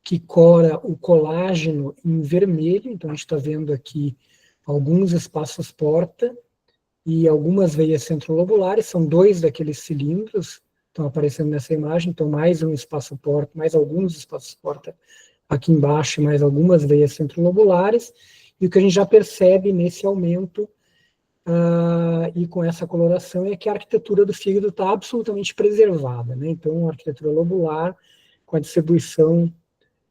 Speaker 6: que cora o colágeno em vermelho, então a gente está vendo aqui alguns espaços porta e algumas veias centrolobulares, são 2 daqueles cilindros, estão aparecendo nessa imagem, então mais um espaço porta, mais alguns espaços porta aqui embaixo, mais algumas veias centrolobulares, e o que a gente já percebe nesse aumento, e com essa coloração, é que a arquitetura do fígado está absolutamente preservada, né? Então, uma arquitetura lobular com a distribuição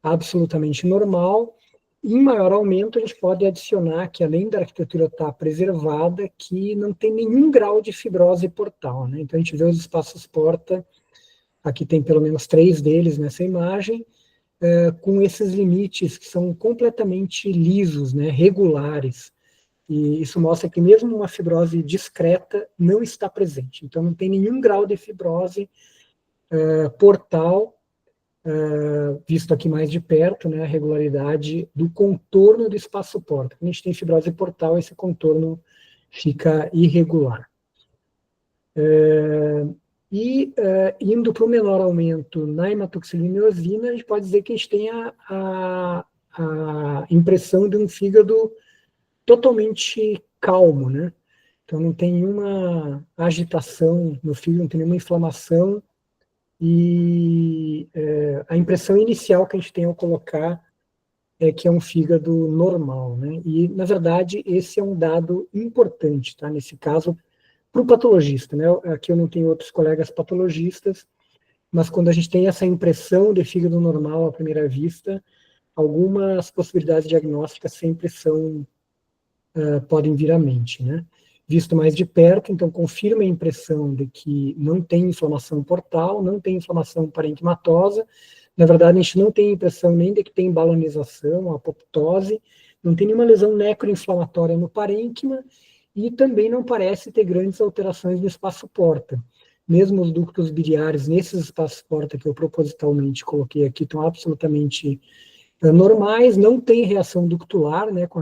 Speaker 6: absolutamente normal. Em maior aumento, a gente pode adicionar que, além da arquitetura estar preservada, que não tem nenhum grau de fibrose portal, né? Então, a gente vê os espaços porta, aqui tem pelo menos 3 deles nessa imagem, com esses limites que são completamente lisos, né, regulares. E isso mostra que mesmo uma fibrose discreta não está presente. Então, não tem nenhum grau de fibrose portal, visto aqui mais de perto, né, a regularidade do contorno do espaço porta. Quando a gente tem fibrose portal, esse contorno fica irregular. Indo para o menor aumento na hematoxilina e eosina, a gente pode dizer que a gente tem a impressão de um fígado totalmente calmo, né? Então não tem nenhuma agitação no fígado, não tem nenhuma inflamação, e a impressão inicial que a gente tem ao colocar é que é um fígado normal, né? E, na verdade, esse é um dado importante, tá? Nesse caso, para o patologista, né? Aqui eu não tenho outros colegas patologistas, mas quando a gente tem essa impressão de fígado normal à primeira vista, algumas possibilidades diagnósticas sempre podem vir à mente, né? Visto mais de perto, então confirma a impressão de que não tem inflamação portal, não tem inflamação parenquimatosa. Na verdade, a gente não tem impressão nem de que tem balanização, apoptose, não tem nenhuma lesão necroinflamatória no parênquima, e também não parece ter grandes alterações no espaço porta. Mesmo os ductos biliares nesses espaços porta que eu propositalmente coloquei aqui estão absolutamente normais, não tem reação ductular, né, com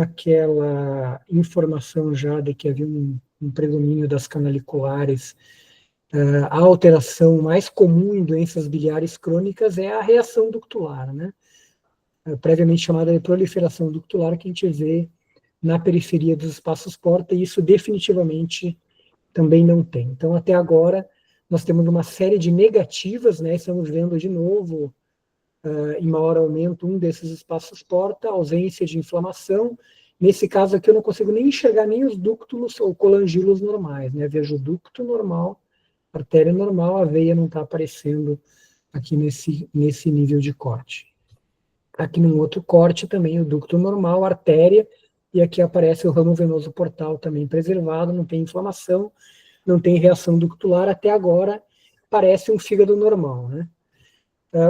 Speaker 6: aquela informação já de que havia um predomínio das canaliculares. A alteração mais comum em doenças biliares crônicas é a reação ductular, né? Previamente chamada de proliferação ductular, que a gente vê na periferia dos espaços porta, e isso definitivamente também não tem. Então, até agora, nós temos uma série de negativas, né? Estamos vendo de novo, em maior aumento, um desses espaços porta, ausência de inflamação. Nesse caso aqui, eu não consigo nem enxergar nem os ductos ou colangilos normais, né? Vejo o ducto normal, artéria normal, a veia não está aparecendo aqui nesse nível de corte. Aqui num outro corte também o ducto normal, artéria, e aqui aparece o ramo venoso portal também preservado, não tem inflamação, não tem reação ductular, até agora parece um fígado normal, né?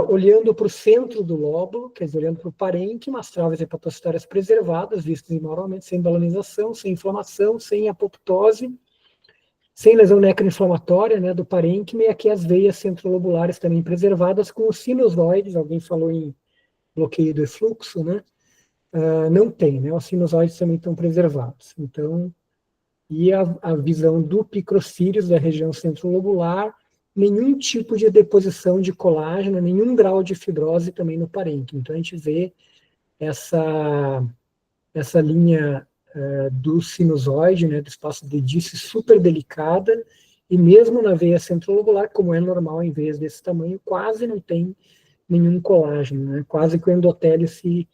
Speaker 6: Olhando para o centro do lóbulo, quer dizer, olhando para o parênquima, as travas hepatocitárias preservadas, vistas normalmente, sem balanização, sem inflamação, sem apoptose, sem lesão necroinflamatória, né, do parênquima, e aqui as veias centrolobulares também preservadas, com os sinusoides, alguém falou em bloqueio do efluxo, né? Não tem, né? Os sinusoides também estão preservados. Então, e a visão do picrocírios da região centrolobular, nenhum tipo de deposição de colágeno, nenhum grau de fibrose também no parênquima. Então, a gente vê essa linha do sinusoide, né, do espaço de Dice super delicada, e mesmo na veia centrolobular, como é normal em veias desse tamanho, quase não tem nenhum colágeno, né? Quase que o endotélio se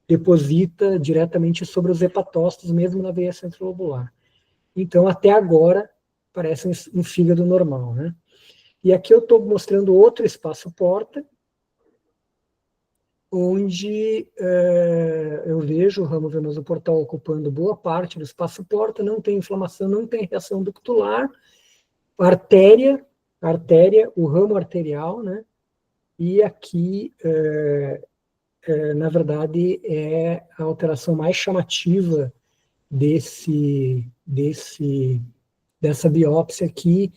Speaker 6: deposita diretamente sobre os hepatócitos, mesmo na veia centrolobular. Então, até agora, parece um fígado normal, né? E aqui eu estou mostrando outro espaço porta, onde eu vejo o ramo venoso portal ocupando boa parte do espaço porta, não tem inflamação, não tem reação ductular, artéria, o ramo arterial, né? E aqui, na verdade, é a alteração mais chamativa dessa biópsia aqui,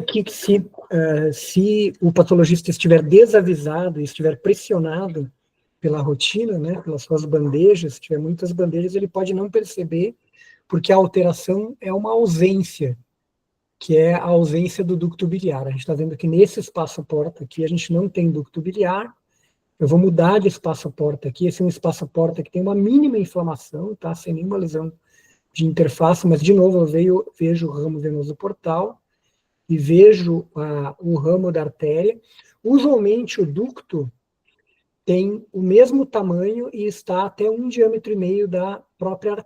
Speaker 6: que se o patologista estiver desavisado e estiver pressionado pela rotina, né, pelas suas bandejas, se tiver muitas bandejas, ele pode não perceber, porque a alteração é uma ausência, que é a ausência do ducto biliar. A gente está vendo que nesse espaço-porta aqui a gente não tem ducto biliar. Eu vou mudar de espaço-porta aqui. Esse é um espaço-porta que tem uma mínima inflamação, tá? Sem nenhuma lesão de interface, mas de novo eu vejo o ramo venoso portal e vejo o ramo da artéria. Usualmente o ducto tem o mesmo tamanho e está até 1,5 diâmetro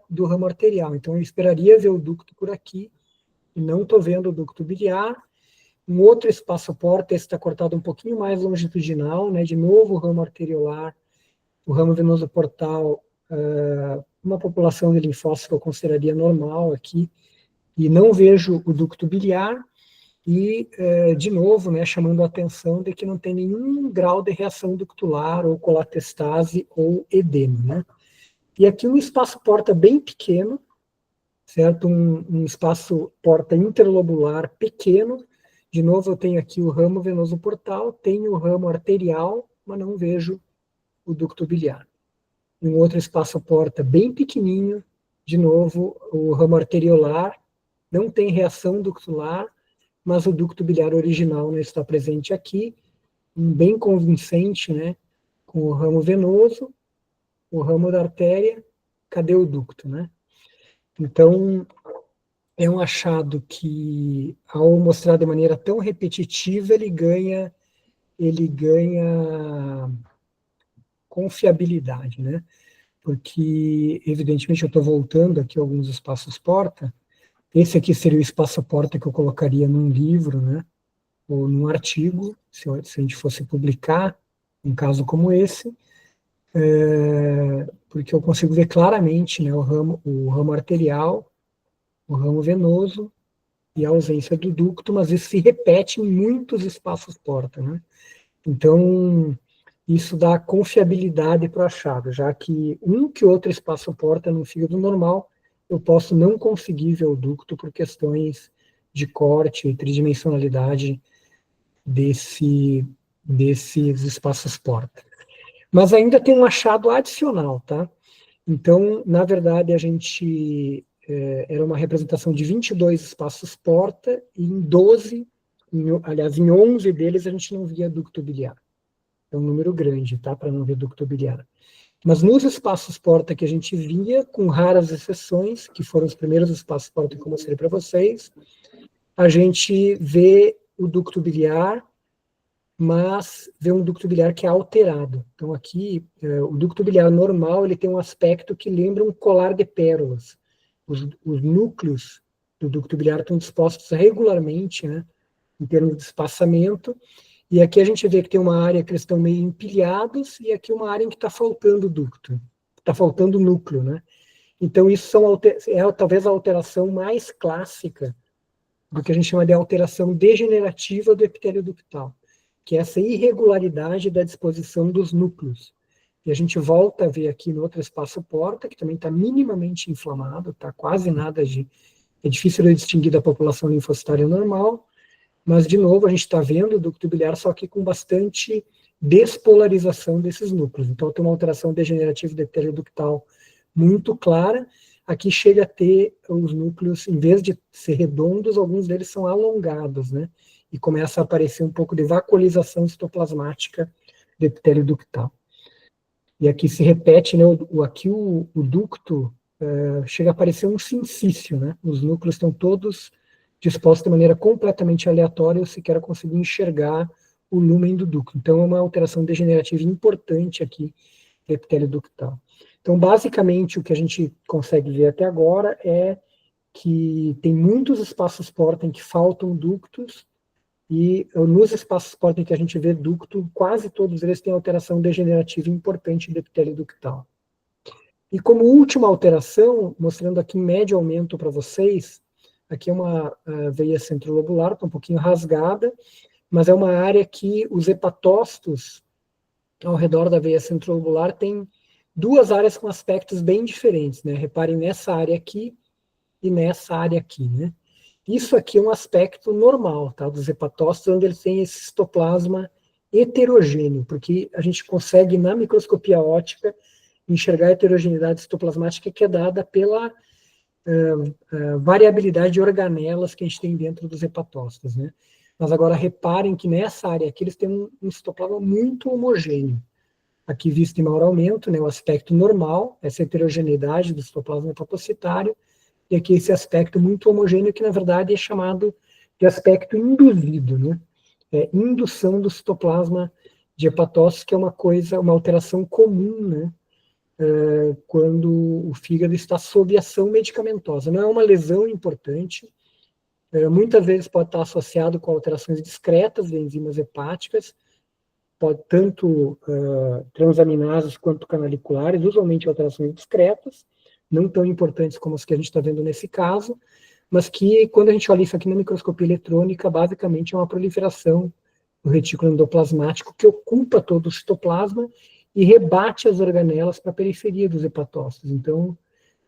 Speaker 6: do ramo arterial. Então eu esperaria ver o ducto por aqui, e não estou vendo o ducto biliar. Um outro espaço-porta, esse está cortado um pouquinho mais longitudinal, né? De novo o ramo arteriolar, o ramo venoso portal, uma população de linfócitos que eu consideraria normal aqui, e não vejo o ducto biliar, e, de novo, né, chamando a atenção de que não tem nenhum grau de reação ductular, ou colatestase, ou edema, né? E aqui um espaço-porta bem pequeno, certo? Um espaço-porta interlobular pequeno. De novo, eu tenho aqui o ramo venoso portal, tenho o ramo arterial, mas não vejo o ducto biliar. Um outro espaço-porta bem pequenininho, de novo, o ramo arteriolar não tem reação ductular, mas o ducto biliar original não está presente aqui, bem convincente, né, com o ramo venoso, o ramo da artéria, cadê o ducto, né? Então, é um achado que, ao mostrar de maneira tão repetitiva, ele ganha confiabilidade, né? Porque, evidentemente, eu estou voltando aqui a alguns espaços porta. Esse aqui seria o espaço porta que eu colocaria num livro, né? Ou num artigo, se a gente fosse publicar um caso como esse, porque eu consigo ver claramente, né, o ramo arterial, o ramo venoso e a ausência do ducto, mas isso se repete em muitos espaços porta, né? Então, isso dá confiabilidade para o achado, já que um que outro espaço porta no fígado normal, eu posso não conseguir ver o ducto por questões de corte e tridimensionalidade desses espaços porta. Mas ainda tem um achado adicional, tá? Então, na verdade, a gente era uma representação de 22 espaços porta, e em 12, em 11 deles a gente não via ducto biliar. É um número grande, tá? Para não ver ducto biliar. Mas nos espaços porta que a gente via, com raras exceções, que foram os primeiros espaços porta que eu mostrei para vocês, a gente vê o ducto biliar, mas vê um ducto biliar que é alterado. Então aqui, o ducto biliar normal, ele tem um aspecto que lembra um colar de pérolas. Os núcleos do ducto biliar estão dispostos regularmente, né, em termos de espaçamento, e aqui a gente vê que tem uma área que eles estão meio empilhados, e aqui uma área em que está faltando ducto, está faltando núcleo, né? Então isso é talvez a alteração mais clássica do que a gente chama de alteração degenerativa do epitélio ductal, que é essa irregularidade da disposição dos núcleos. E a gente volta a ver aqui no outro espaço porta, que também está minimamente inflamado, está quase nada é difícil de distinguir da população linfocitária normal, mas, de novo, a gente está vendo o ducto biliar, só que com bastante despolarização desses núcleos. Então, tem uma alteração degenerativa do epitélio ductal muito clara. Aqui chega a ter os núcleos, em vez de ser redondos, alguns deles são alongados, né? E começa a aparecer um pouco de vacuolização citoplasmática do epitélio ductal. E aqui se repete, né? Aqui o ducto chega a aparecer um sincício, né? Os núcleos estão todos dispostos de maneira completamente aleatória, eu sequer consegui enxergar o lúmen do ducto. Então, é uma alteração degenerativa importante aqui do epitélio ductal. Então, basicamente, o que a gente consegue ver até agora é que tem muitos espaços porta em que faltam ductos, e nos espaços porta em que a gente vê ducto, quase todos eles têm alteração degenerativa importante do epitélio ductal. E como última alteração, mostrando aqui em médio aumento para vocês, aqui é uma veia centrolobular, está um pouquinho rasgada, mas é uma área que os hepatócitos ao redor da veia centrolobular tem duas áreas com aspectos bem diferentes, né? Reparem nessa área aqui e nessa área aqui, né? Isso aqui é um aspecto normal, tá? Dos hepatócitos, onde eles têm esse citoplasma heterogêneo, porque a gente consegue, na microscopia óptica, enxergar a heterogeneidade citoplasmática que é dada pela variabilidade de organelas que a gente tem dentro dos hepatócitos, né? Mas agora reparem que nessa área aqui eles têm um citoplasma muito homogêneo. Aqui visto em maior aumento, né, o aspecto normal, essa heterogeneidade do citoplasma hepatocitário, e aqui esse aspecto muito homogêneo que na verdade é chamado de aspecto induzido, né? Indução do citoplasma de hepatócitos, que é uma alteração comum, né? Quando o fígado está sob ação medicamentosa. Não é uma lesão importante, muitas vezes pode estar associado com alterações discretas de enzimas hepáticas, pode tanto transaminases quanto canaliculares, usualmente alterações discretas, não tão importantes como as que a gente está vendo nesse caso, mas que, quando a gente olha isso aqui na microscopia eletrônica, basicamente é uma proliferação do retículo endoplasmático que ocupa todo o citoplasma e rebate as organelas para a periferia dos hepatócitos. Então, o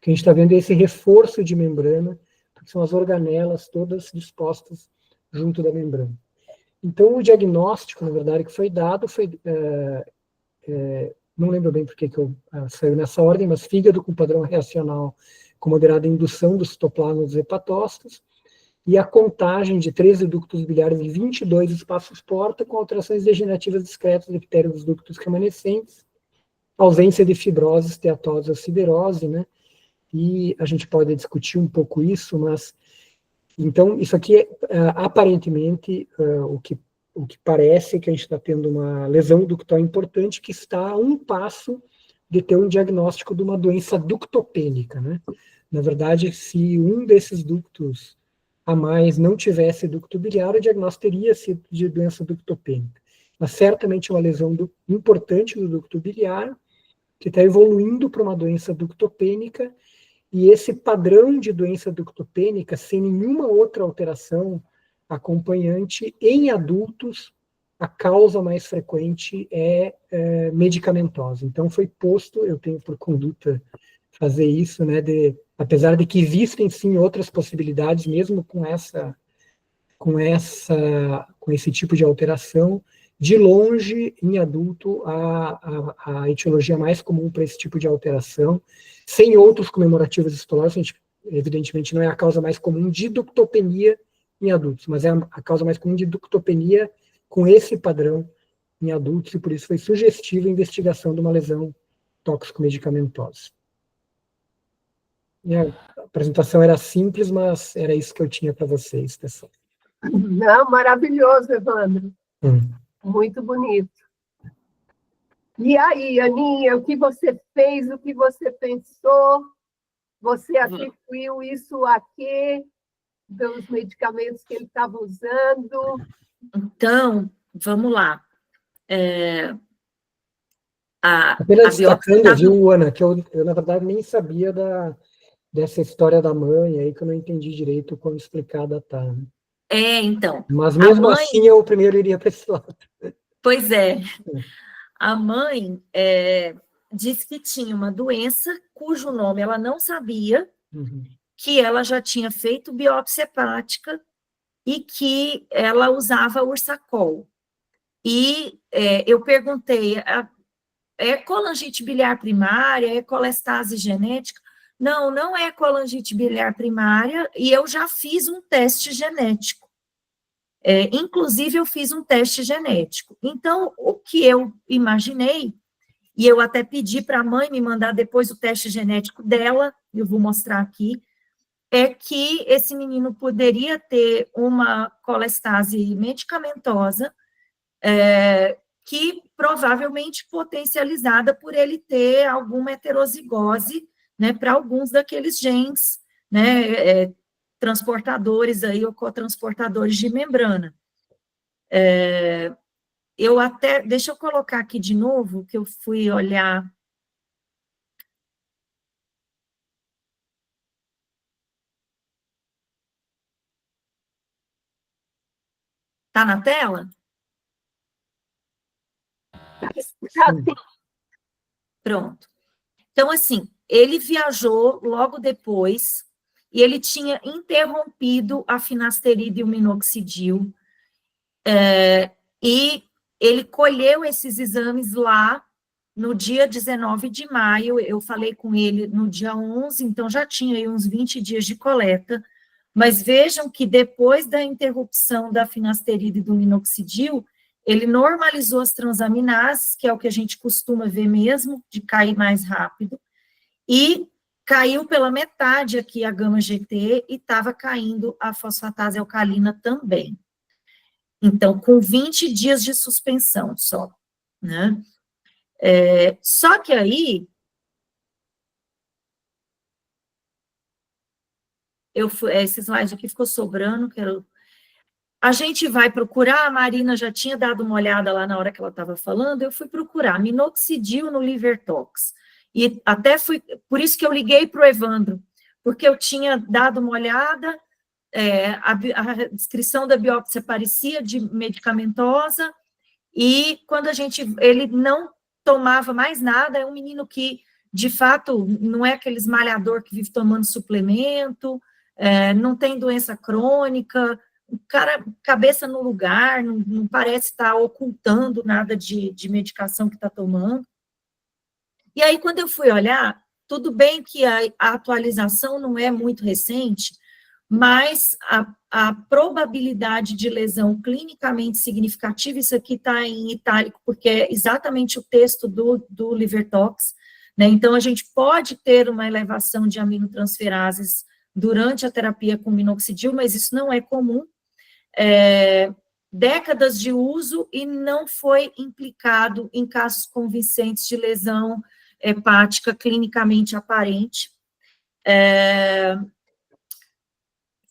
Speaker 6: que a gente está vendo é esse reforço de membrana, porque são as organelas todas dispostas junto da membrana. Então, o diagnóstico, na verdade, que foi dado foi, não lembro bem porque que eu saiu nessa ordem, mas fígado com padrão reacional com moderada indução dos citoplasmas hepatócitos, e a contagem de 13 ductos biliares e 22 espaços porta, com alterações degenerativas discretas do epitélio dos ductos remanescentes, ausência de fibrose, esteatose ou siderose, né? E a gente pode discutir um pouco isso, mas, então, isso aqui, aparentemente, o que parece que a gente está tendo uma lesão ductal importante, que está a um passo de ter um diagnóstico de uma doença ductopênica, né? Na verdade, se um desses ductos a mais não tivesse ducto biliar, o diagnóstico teria sido de doença ductopênica. Mas certamente é uma lesão importante do ducto biliar, que está evoluindo para uma doença ductopênica, e esse padrão de doença ductopênica, sem nenhuma outra alteração acompanhante, em adultos, a causa mais frequente é medicamentosa. Então, foi posto, eu tenho por conduta fazer isso, né, apesar de que existem, sim, outras possibilidades, mesmo com esse tipo de alteração, de longe, em adulto, a etiologia mais comum para esse tipo de alteração, sem outros comemorativos histológicos, evidentemente não é a causa mais comum de ductopenia em adultos, mas é a causa mais comum de ductopenia com esse padrão em adultos, e por isso foi sugestiva a investigação de uma lesão tóxico-medicamentosa. A apresentação era simples, mas era isso que eu tinha para vocês, pessoal.
Speaker 1: Não, maravilhoso, Evandro. Muito bonito. E aí, Aninha, o que você fez, o que você pensou? Você atribuiu isso a quê? Dos medicamentos que ele estava usando?
Speaker 2: Então, vamos lá.
Speaker 6: Apenas destacando, viu, Ana, que eu, na verdade, nem sabia dessa história da mãe aí, que eu não entendi direito como explicada tá. Né?
Speaker 2: Então.
Speaker 6: Mas mesmo assim, eu primeiro iria para esse lado.
Speaker 2: Pois é. A mãe disse que tinha uma doença cujo nome ela não sabia, que ela já tinha feito biópsia hepática e que ela usava Ursacol. E eu perguntei, é colangite biliar primária, é colestase genética? Não, não é colangite biliar primária, e eu já fiz um teste genético. Inclusive, eu fiz um teste genético. Então, o que eu imaginei, e eu até pedi para a mãe me mandar depois o teste genético dela, eu vou mostrar aqui, é que esse menino poderia ter uma colestase medicamentosa, que provavelmente potencializada por ele ter alguma heterozigose, né, para alguns daqueles genes, né, transportadores aí, ou cotransportadores de membrana. Deixa eu colocar aqui de novo, que eu fui olhar. Tá na tela? Pronto. Então, assim, ele viajou logo depois, e ele tinha interrompido a finasterida e o minoxidil, e ele colheu esses exames lá no dia 19 de maio, eu falei com ele no dia 11, então já tinha aí uns 20 dias de coleta, mas vejam que depois da interrupção da finasterida e do minoxidil, ele normalizou as transaminases, que é o que a gente costuma ver mesmo, de cair mais rápido, e caiu pela metade aqui a gama-GT e estava caindo a fosfatase alcalina também. Então, com 20 dias de suspensão só, né? Só que aí, esse slide aqui ficou sobrando, a gente vai procurar, a Marina já tinha dado uma olhada lá na hora que ela estava falando, eu fui procurar minoxidil no LiverTox, e até por isso que eu liguei para o Evandro, porque eu tinha dado uma olhada, a descrição da biópsia parecia de medicamentosa, e quando ele não tomava mais nada, é um menino que, de fato, não é aquele malhador que vive tomando suplemento, não tem doença crônica, o cara, cabeça no lugar, não parece estar ocultando nada de medicação que está tomando. E aí, quando eu fui olhar, tudo bem que a atualização não é muito recente, mas a probabilidade de lesão clinicamente significativa, isso aqui está em itálico, porque é exatamente o texto do Livertox, né? Então, a gente pode ter uma elevação de aminotransferases durante a terapia com minoxidil, mas isso não é comum. Décadas de uso e não foi implicado em casos convincentes de lesão hepática clinicamente aparente.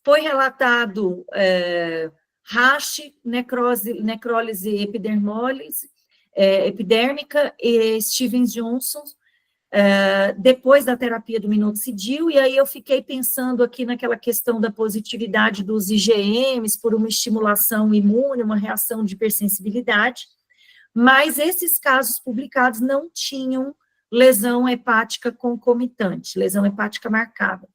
Speaker 2: Foi relatado rash, necrólise epidérmica e Stevens-Johnson, depois da terapia do minoxidil, e aí eu fiquei pensando aqui naquela questão da positividade dos IgMs por uma estimulação imune, uma reação de hipersensibilidade, mas esses casos publicados não tinham lesão hepática concomitante, lesão hepática marcada.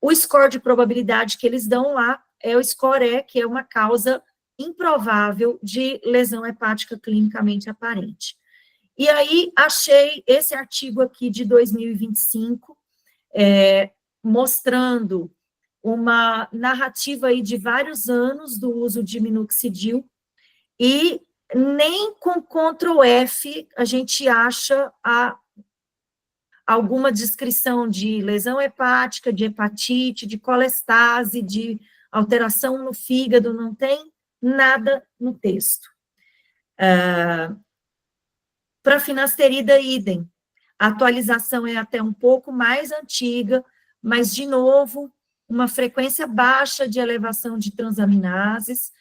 Speaker 2: O score de probabilidade que eles dão lá é o score-E, que é uma causa improvável de lesão hepática clinicamente aparente. E aí, achei esse artigo aqui de 2025, mostrando uma narrativa aí de vários anos do uso de minoxidil, e nem com Ctrl F a gente acha alguma descrição de lesão hepática, de hepatite, de colestase, de alteração no fígado, não tem nada no texto. Para finasterida, idem. A atualização é até um pouco mais antiga, mas, de novo, uma frequência baixa de elevação de transaminases,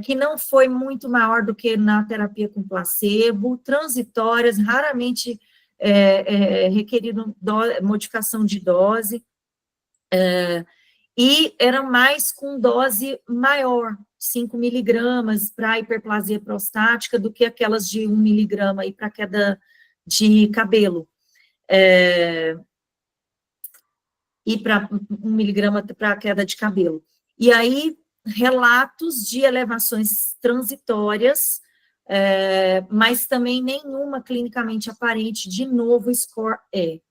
Speaker 2: que não foi muito maior do que na terapia com placebo, transitórias, raramente requeriram modificação de dose, e eram mais com dose maior, 5 miligramas para hiperplasia prostática, do que aquelas de 1 miligrama aí para queda de cabelo. E para 1 miligrama para queda de cabelo. E aí, relatos de elevações transitórias, mas também nenhuma clinicamente aparente, de novo, score E.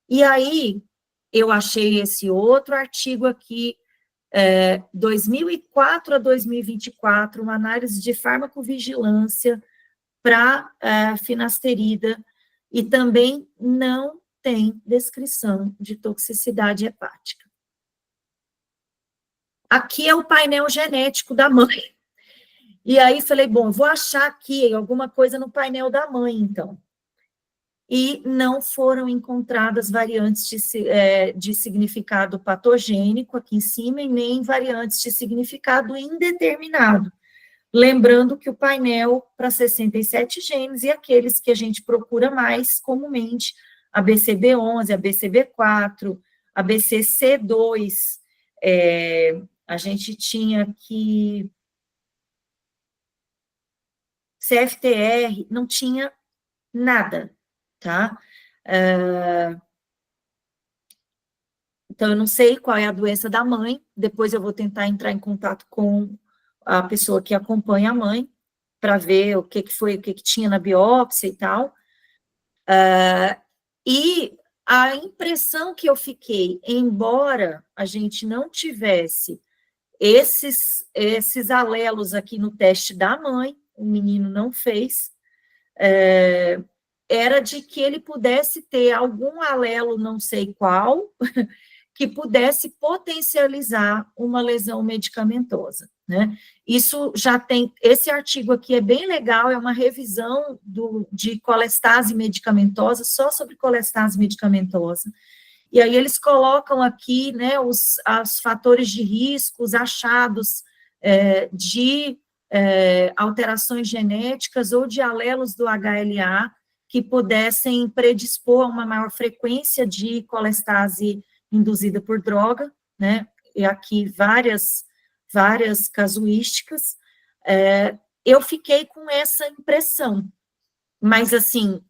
Speaker 2: E aí, eu achei esse outro artigo aqui, 2004 a 2024, uma análise de farmacovigilância para finasterida, e também não tem descrição de toxicidade hepática. Aqui é o painel genético da mãe. E aí falei, bom, vou achar aqui alguma coisa no painel da mãe, então. E não foram encontradas variantes de significado patogênico aqui em cima, e nem variantes de significado indeterminado. Lembrando que o painel para 67 genes, e aqueles que a gente procura mais comumente, ABCB11, ABCB4, ABCC2, a gente tinha aqui CFTR, não tinha nada, tá? Então, eu não sei qual é a doença da mãe, depois eu vou tentar entrar em contato com a pessoa que acompanha a mãe, para ver o que foi, o que tinha na biópsia e tal. E a impressão que eu fiquei, embora a gente não tivesse esses alelos aqui no teste da mãe, o menino não fez, era de que ele pudesse ter algum alelo, não sei qual, que pudesse potencializar uma lesão medicamentosa, né? Isso já tem, esse artigo aqui é bem legal, é uma revisão de colestase medicamentosa, só sobre colestase medicamentosa, e aí eles colocam aqui, né, os fatores de risco, os achados de alterações genéticas ou de alelos do HLA que pudessem predispor a uma maior frequência de colestase induzida por droga, né, e aqui várias casuísticas. Eu fiquei com essa impressão, mas, assim,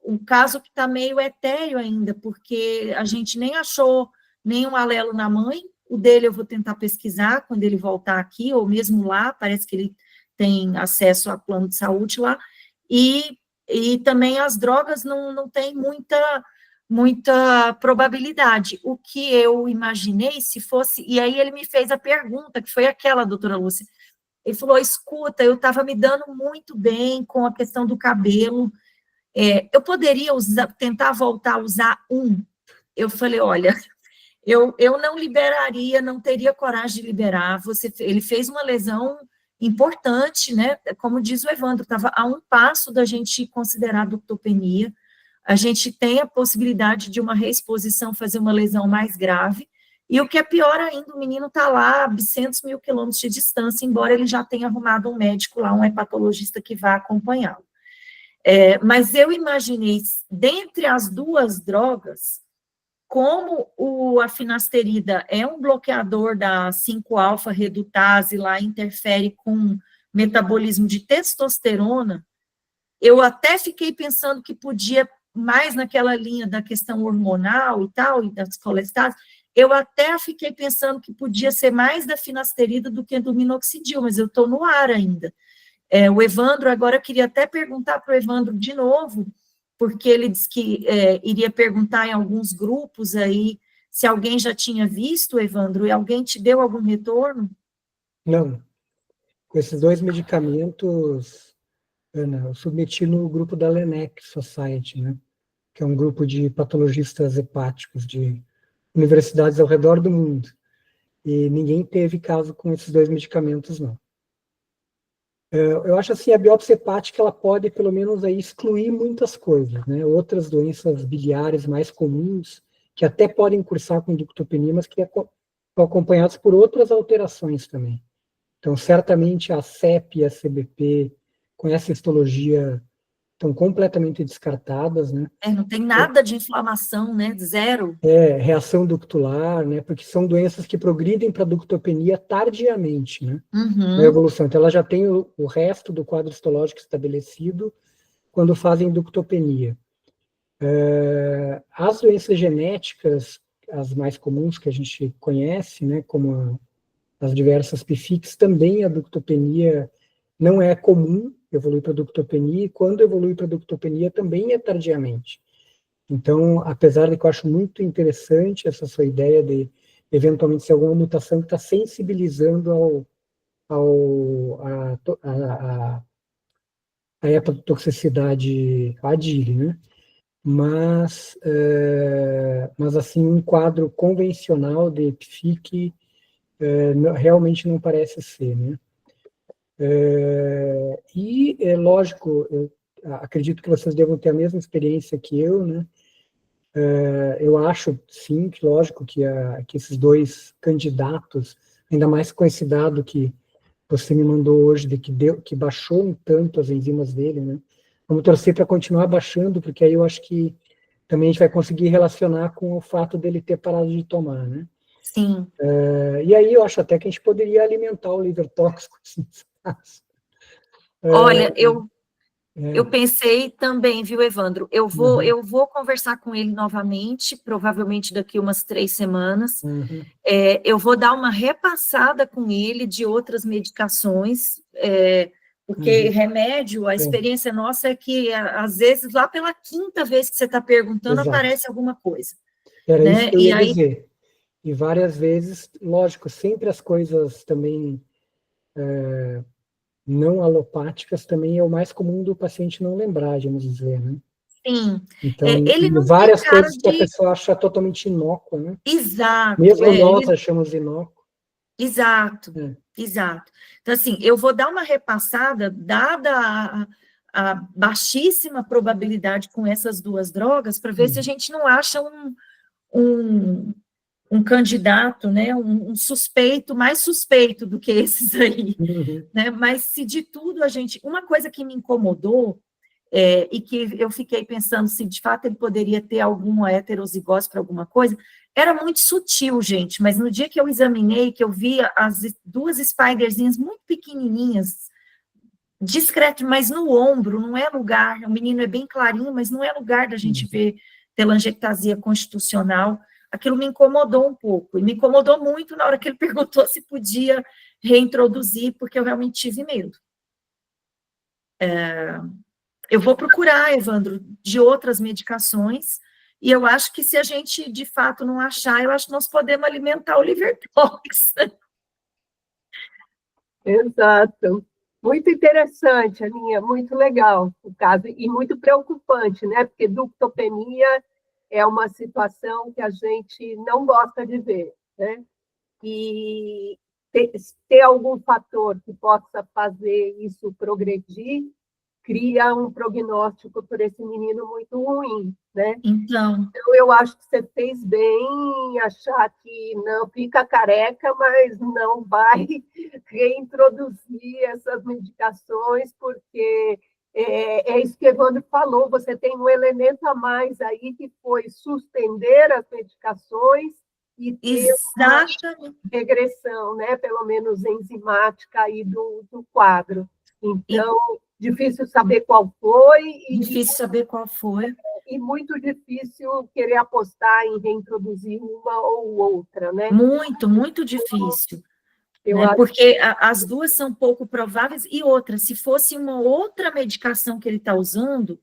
Speaker 2: um caso que está meio etéreo ainda, porque a gente nem achou nenhum alelo na mãe, o dele eu vou tentar pesquisar quando ele voltar aqui, ou mesmo lá, parece que ele tem acesso a plano de saúde lá, e também as drogas não tem muita muita probabilidade. O que eu imaginei se fosse, e aí ele me fez a pergunta, que foi aquela, doutora Lúcia, ele falou, escuta, eu estava me dando muito bem com a questão do cabelo, eu poderia tentar voltar a usar um? Eu falei, olha, eu não liberaria, não teria coragem de liberar, ele fez uma lesão importante, né, como diz o Evandro, estava a um passo da gente considerar a ductopenia, a gente tem a possibilidade de uma reexposição fazer uma lesão mais grave, e o que é pior ainda, o menino está lá a 100 mil quilômetros de distância, embora ele já tenha arrumado um médico lá, um hepatologista que vá acompanhá-lo. Mas eu imaginei, dentre as duas drogas, como a finasterida é um bloqueador da 5-alfa-redutase, lá interfere com metabolismo de testosterona, eu até fiquei pensando que podia, mais naquela linha da questão hormonal e tal, e das colestases, eu até fiquei pensando que podia ser mais da finasterida do que do minoxidil, mas eu estou no ar ainda. O Evandro, agora eu queria até perguntar para o Evandro de novo, porque ele disse que iria perguntar em alguns grupos aí, se alguém já tinha visto, Evandro, e alguém te deu algum retorno?
Speaker 6: Não. Com esses dois medicamentos, Ana, eu submeti no grupo da Lennec Society, né? Que é um grupo de patologistas hepáticos de universidades ao redor do mundo. E ninguém teve caso com esses dois medicamentos, não. Eu acho assim, a biópsia hepática, ela pode, pelo menos, aí, excluir muitas coisas, né? Outras doenças biliares mais comuns, que até podem cursar com ductopenia, mas que estão acompanhadas por outras alterações também. Então, certamente, a CEP e a CBP, com essa histologia, estão completamente descartadas, né?
Speaker 2: Não tem nada de inflamação, né? Zero.
Speaker 6: Reação ductular, né? Porque são doenças que progridem para a ductopenia tardiamente, né? Na evolução. Então, ela já tem o resto do quadro histológico estabelecido quando fazem ductopenia. As doenças genéticas, as mais comuns que a gente conhece, né? Como as diversas PFICs, também a ductopenia não é comum, evolui para ductopenia, e quando evolui para ductopenia também é tardiamente. Então, apesar de que eu acho muito interessante essa sua ideia de, eventualmente, ser alguma mutação que está sensibilizando a hepatotoxicidade ADILI, né? Mas assim, um quadro convencional de PFIC realmente não parece ser, né? Lógico, eu acredito que vocês devam ter a mesma experiência que eu, né? Eu acho, sim, que lógico que esses dois candidatos, ainda mais com esse dado que você me mandou hoje, de que baixou um tanto as enzimas dele, né? Vamos torcer para continuar baixando, porque aí eu acho que também a gente vai conseguir relacionar com o fato dele ter parado de tomar, né?
Speaker 2: Sim.
Speaker 6: E aí eu acho até que a gente poderia alimentar o livre tóxico, assim,
Speaker 2: Olha, eu pensei também, viu, Evandro? Eu vou conversar com ele novamente, provavelmente daqui umas 3 semanas. Eu vou dar uma repassada com ele de outras medicações, porque remédio, a experiência nossa é que, às vezes, lá pela 5ª vez que você está perguntando, aparece alguma coisa.
Speaker 6: Era
Speaker 2: né?
Speaker 6: isso que eu ia dizer. E várias vezes, lógico, sempre as coisas também não alopáticas também é o mais comum do paciente não lembrar, vamos dizer, né?
Speaker 2: Sim.
Speaker 6: Então,
Speaker 2: ele não
Speaker 6: várias
Speaker 2: tem cara
Speaker 6: coisas que a pessoa acha totalmente inócua, né?
Speaker 2: Exato.
Speaker 6: Mesmo nós achamos inócuo.
Speaker 2: Exato, exato. Então, assim, eu vou dar uma repassada, dada a baixíssima probabilidade com essas duas drogas, para ver se a gente não acha um candidato, né, um suspeito, mais suspeito do que esses aí, né, mas se de tudo uma coisa que me incomodou, e que eu fiquei pensando se de fato ele poderia ter alguma heterozigose para alguma coisa, era muito sutil, gente, mas no dia que eu examinei, que eu vi as 2 spiderzinhas muito pequenininhas, discreto, mas no ombro, não é lugar, o menino é bem clarinho, mas não é lugar da gente ver telangiectasia constitucional, aquilo me incomodou um pouco, e me incomodou muito na hora que ele perguntou se podia reintroduzir, porque eu realmente tive medo. Eu vou procurar, Evandro, de outras medicações, E eu acho que se a gente, de fato, não achar, eu acho que nós podemos alimentar o liver tox.
Speaker 1: Exato. Muito interessante, Aninha, muito legal o caso, e muito preocupante, né? Porque ductopenia é uma situação que a gente não gosta de ver, né? E ter algum fator que possa fazer isso progredir, cria um prognóstico por esse menino muito ruim, né?
Speaker 2: Então,
Speaker 1: Então, eu acho que você fez bem em achar que não fica careca, mas não vai reintroduzir essas medicações, porque é isso que Evandro falou, você tem um elemento a mais aí, que foi suspender as medicações e ter uma
Speaker 2: exatamente.
Speaker 1: regressão, né, pelo menos enzimática aí do quadro. Então, difícil saber qual foi
Speaker 2: Difícil saber qual foi.
Speaker 1: e muito difícil querer apostar em reintroduzir uma ou outra, né?
Speaker 2: Muito, muito difícil.
Speaker 1: Eu
Speaker 2: Né?
Speaker 1: acho
Speaker 2: Porque as duas são pouco prováveis, e outra, se fosse uma outra medicação que ele está usando,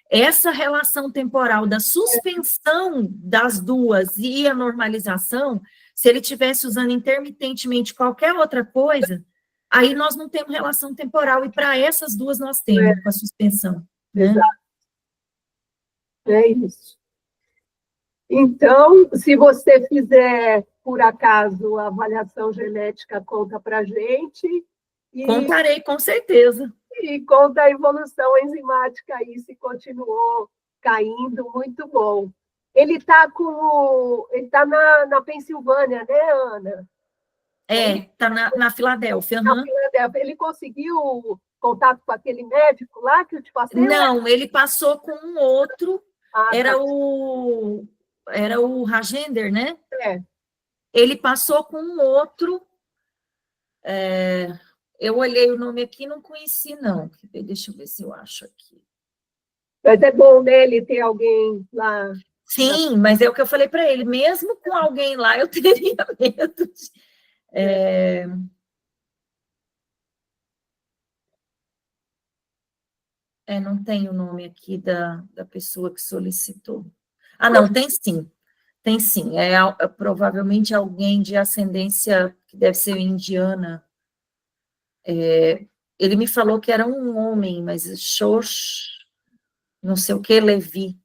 Speaker 2: essa relação temporal da suspensão das duas e a normalização, se ele tivesse usando intermitentemente qualquer outra coisa, aí nós não temos relação temporal, e para essas duas nós temos, com a suspensão. Né?
Speaker 1: exato. É isso. Então, se você fizer, por acaso, a avaliação genética, conta para a gente.
Speaker 2: Contarei, com certeza.
Speaker 1: E conta a evolução enzimática aí, se continuou caindo, muito bom. Ele está na Pensilvânia, né, Ana?
Speaker 2: Está na Filadélfia.
Speaker 1: Na Filadélfia. Ele conseguiu contato com aquele médico lá que eu te passei?
Speaker 2: Não, ele passou com um outro, era
Speaker 1: tá.
Speaker 2: o Rajender, né?
Speaker 1: É.
Speaker 2: Ele passou com um outro, eu olhei o nome aqui e não conheci, não. Deixa eu ver se eu acho aqui.
Speaker 1: Mas é bom, né, ele ter alguém lá.
Speaker 2: Sim, mas é o que eu falei para ele, mesmo com alguém lá, eu teria medo de... não tem o nome aqui da pessoa que solicitou. Ah, não, tem sim. Tem sim. É provavelmente alguém de ascendência que deve ser indiana. Ele me falou que era um homem, mas Shosh, não sei o que, Levi.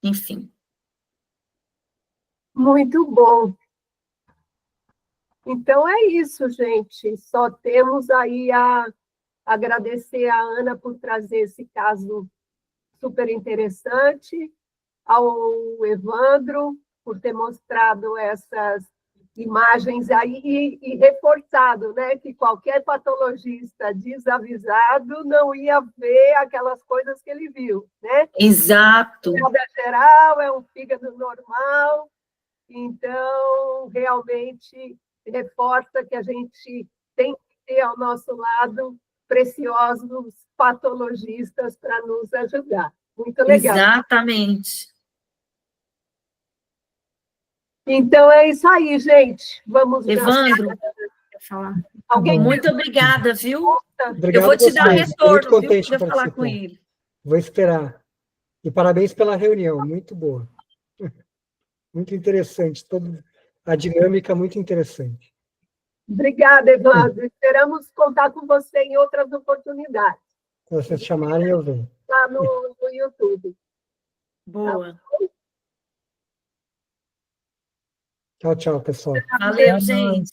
Speaker 2: Enfim.
Speaker 1: Muito bom. Então é isso, gente. Só temos aí a agradecer a Ana por trazer esse caso super interessante, ao Evandro por ter mostrado essas imagens aí e reforçado, né, que qualquer patologista desavisado não ia ver aquelas coisas que ele viu, né?
Speaker 2: Exato.
Speaker 1: É geral, é um fígado normal, então realmente reforça que a gente tem que ter ao nosso lado preciosos patologistas para nos ajudar. Muito legal.
Speaker 2: Exatamente.
Speaker 1: Então é isso aí, gente. Vamos
Speaker 2: Evandro,
Speaker 4: falar.
Speaker 1: Alguém
Speaker 2: muito obrigada, viu?
Speaker 6: Obrigado
Speaker 2: eu vou te dar
Speaker 6: vocês. Estou muito
Speaker 2: retorno, viu,
Speaker 6: contente
Speaker 2: para
Speaker 6: de
Speaker 2: falar com
Speaker 6: participar.
Speaker 2: ele.
Speaker 6: Vou esperar. E parabéns pela reunião, muito boa. Muito interessante, toda a dinâmica muito interessante.
Speaker 1: Obrigada, Evandro. Esperamos contar com você em outras oportunidades.
Speaker 6: Se vocês chamarem, eu venho.
Speaker 1: Lá no YouTube.
Speaker 2: Boa.
Speaker 6: Tchau, tchau, pessoal.
Speaker 2: Valeu, gente.